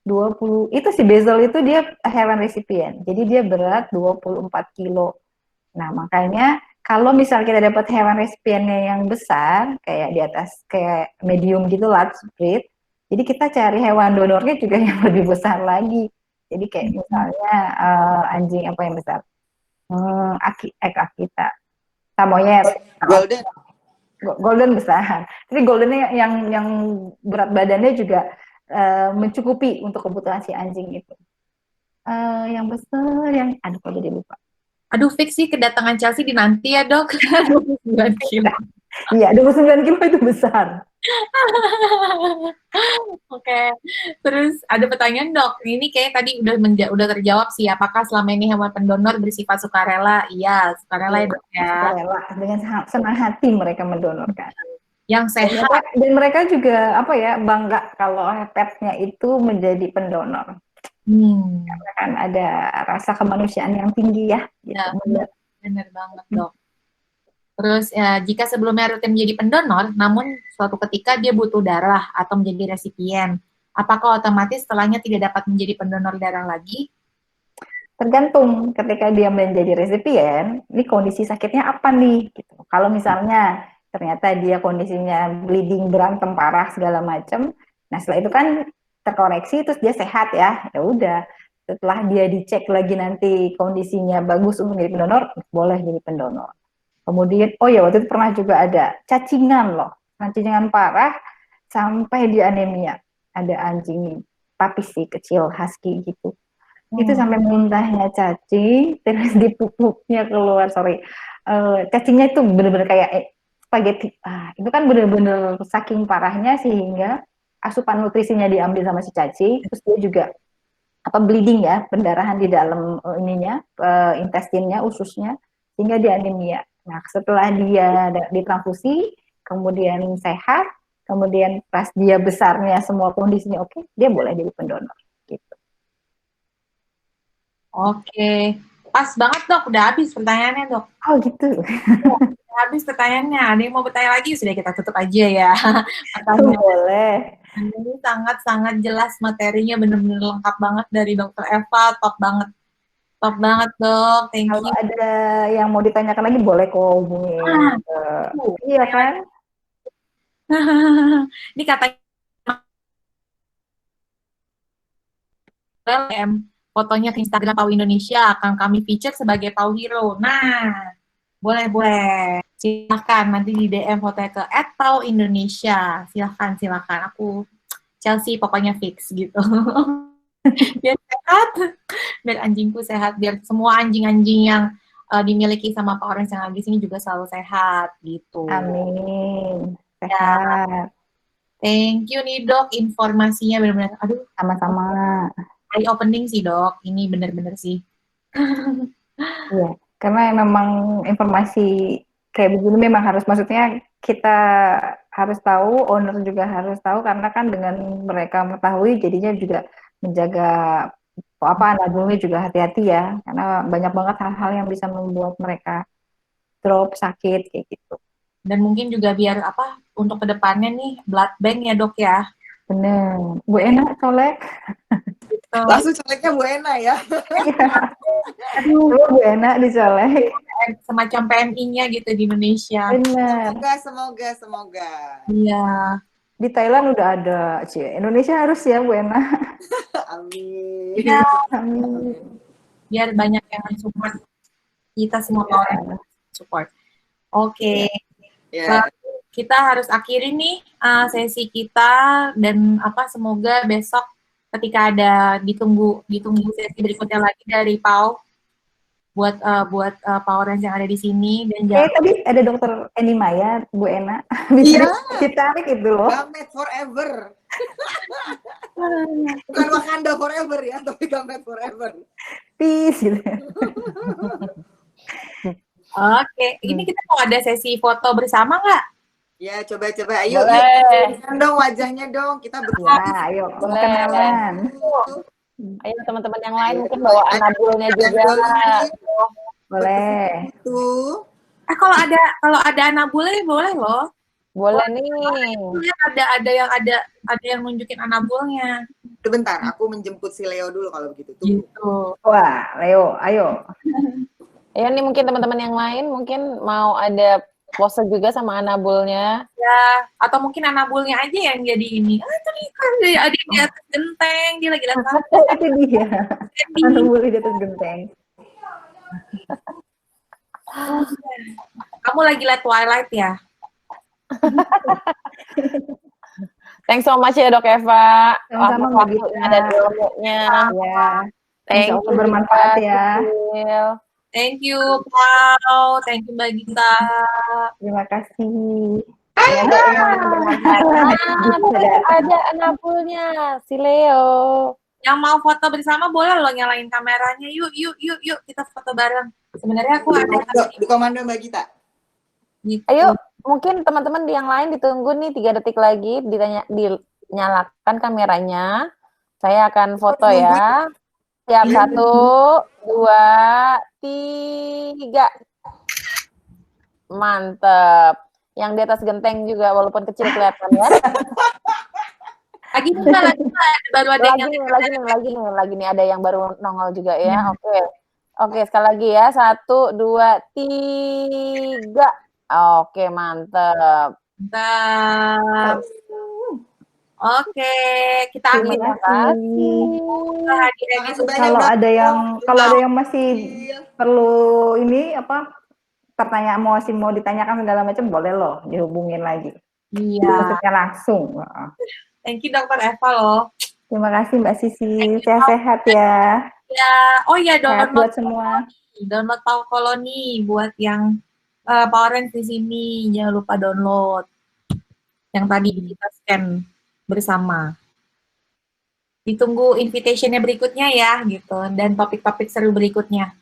20, itu si Basil itu dia hewan resipien, jadi dia berat 24 kilo. Nah makanya kalau misal kita dapat hewan resipiennya yang besar, kayak di atas, kayak medium gitu, large breed, jadi kita cari hewan donornya juga yang lebih besar lagi. Jadi kayak misalnya anjing apa yang besar? Akita, samoyed. Golden. golden besar. Tapi goldennya yang berat badannya juga mencukupi untuk kebutuhan si anjing itu. Yang besar, yang aduh kok jadi lupa. Aduh, fix sih kedatangan Chelsea dinanti ya, Dok. 29 kilo. Iya, 29 kilo itu besar. Oke. Terus ada pertanyaan, Dok. Ini kayak tadi udah terjawab sih. Apakah selama ini hewan pendonor bersifat sukarela? Iya, sukarela ya, Dok ya. Sukarela, dengan senang hati mereka mendonorkan. Yang sehat. Dan mereka juga apa ya, bangga kalau petnya itu menjadi pendonor. Karena kan ada rasa kemanusiaan yang tinggi ya. Gitu. Ya, benar banget, Dok. Terus jika sebelumnya rutin menjadi pendonor, namun suatu ketika dia butuh darah atau menjadi resipien, apakah otomatis setelahnya tidak dapat menjadi pendonor darah lagi? Tergantung, ketika dia menjadi resipien, ini kondisi sakitnya apa nih? Gitu. Kalau misalnya ternyata dia kondisinya bleeding, berantem parah segala macam, nah setelah itu kan terkoreksi terus dia sehat ya udah. Setelah dia dicek lagi nanti kondisinya bagus untuk menjadi pendonor, boleh jadi pendonor. Kemudian, oh ya waktu itu pernah juga ada cacingan loh, cacingan parah sampai dia anemia. Ada anjing papis sih kecil, husky gitu. Itu sampai muntahnya cacing, terus di pupuknya keluar, cacingnya itu bener-bener kayak spaghetti. Itu kan bener-bener saking parahnya sehingga asupan nutrisinya diambil sama si cacing, terus dia juga bleeding ya, pendarahan di dalam intestinnya, ususnya, sehingga dia anemia. Nah, setelah dia ditransfusi, kemudian sehat, kemudian pas dia besarnya semua kondisinya oke, dia boleh jadi pendonor. Gitu. Oke, pas banget, Dok. Udah habis pertanyaannya, Dok. Oh gitu. Udah habis pertanyaannya. Ada yang mau bertanya lagi? Sudah kita tutup aja ya. Boleh. Ini sangat-sangat jelas materinya, benar-benar lengkap banget dari Dr. Eva, top banget. Top banget, Dok. Thank you. Kalau ada yang mau ditanyakan lagi, boleh kok hubungin. Iya kan? Ini katanya fotonya ke Instagram Pau Indonesia akan kami feature sebagai Pau Hero. Nah, boleh. Silahkan nanti di DM fotonya ke @pauindonesia. Silahkan. Aku Chelsea pokoknya fix gitu. Biar sehat, biar anjingku sehat, biar semua anjing-anjing yang dimiliki sama Pak Orange yang di sini juga selalu sehat gitu. Amin. Sehat. Ya. Thank you nih, Dok, informasinya benar-benar. Aduh, sama-sama. Eye opening sih, Dok. Ini benar-benar sih. Iya, karena memang informasi kayak begini memang harus, maksudnya kita harus tahu, owner juga harus tahu, karena kan dengan mereka mengetahui jadinya juga menjaga nabungnya juga hati-hati ya, karena banyak banget hal-hal yang bisa membuat mereka drop, sakit kayak gitu. Dan mungkin juga biar untuk kedepannya nih blood bank ya, Dok ya. Bener, Bu Ena colek. Gitu. Langsung coleknya Bu Ena ya. Aduh, Bu Ena dicolek. Semacam PMI-nya gitu di Indonesia. Bener. Semoga. Iya. Di Thailand udah ada, Indonesia harus ya Bu Ena. Amin. Ya. Amin. Biar banyak yang support kita semua orang support. Oke. Yeah. Kita harus akhiri nih sesi kita, dan semoga besok ketika ada ditunggu sesi berikutnya lagi dari Pau buat Power yang ada di sini. Dan tadi ada Dokter Eni Maya, Bu Ena, bisa ditarik itu loh. Gamet forever. Bukan Wakanda forever ya, tapi Gamet forever. Peace gitu. Oke, ini kita mau ada sesi foto bersama nggak? Ya, coba. Ayo, yuk. Dong wajahnya dong. Kita berdua. Ya, ayo, kenalan. Ayo teman-teman yang lain mungkin bawa anabulnya juga. Boleh. Itu. Kalau ada anabulnya boleh loh. Boleh nih. Ada yang nunjukin anabulnya. Sebentar, aku menjemput si Leo dulu kalau begitu. Gitu. Wah, Leo, ayo. Ya nih mungkin teman-teman yang lain mungkin mau ada pose juga sama anabulnya. Ya, atau mungkin anabulnya aja yang jadi ini. Tadi kan ada di atas genteng, dia lagi lihat Itu dia. Anabulnya di atas genteng. Kamu lagi lihat Twilight ya? Thanks so much ya Dok Eva. Sama-sama Mbak Waktunya Gita. dan ilmunya. Ya, Thank insya you Allah bermanfaat juga, ya. Cicil. Thank you, Pau. Thank you, Mbak Gita. Terima kasih. Semoga ilmu yang bermanfaat. Ada anapulnya, si Leo. Yang mau foto bersama boleh loh nyalain kameranya. Yuk, yuk, yuk, yuk. Kita foto bareng. Sebenarnya aku ada Di komando Mbak Gita. gitu. Ayo, mungkin teman-teman yang lain ditunggu nih 3 detik lagi, dinyalakan kameranya. Saya akan foto ya. Siap, 1, 2, 3. Mantep. Yang di atas genteng juga walaupun kecil kelihatan ya. Lagi nih, Mbak, lagi Mbak. Baru ada yang Lagi nih ada yang baru nongol juga ya. Oke, sekali lagi ya. 1, 2, 3. Oke, mantep. Mantap. Oke, kita akhiri. Terima kasih. Kalau ada yang masih perlu ini apa pertanyaan mau ditanyakan segala macam boleh loh dihubungin lagi. Iya. Maksudnya langsung. Thank you Dokter Eva loh. Terima kasih Mbak Sisi. Sehat-sehat ya. Ya, oh ya Sehat download buat semua. Download Pau Koloni buat yang Powerens di sini. Jangan lupa download. Yang tadi kita scan bersama. Ditunggu invitation-nya berikutnya ya gitu dan topik-topik seru berikutnya.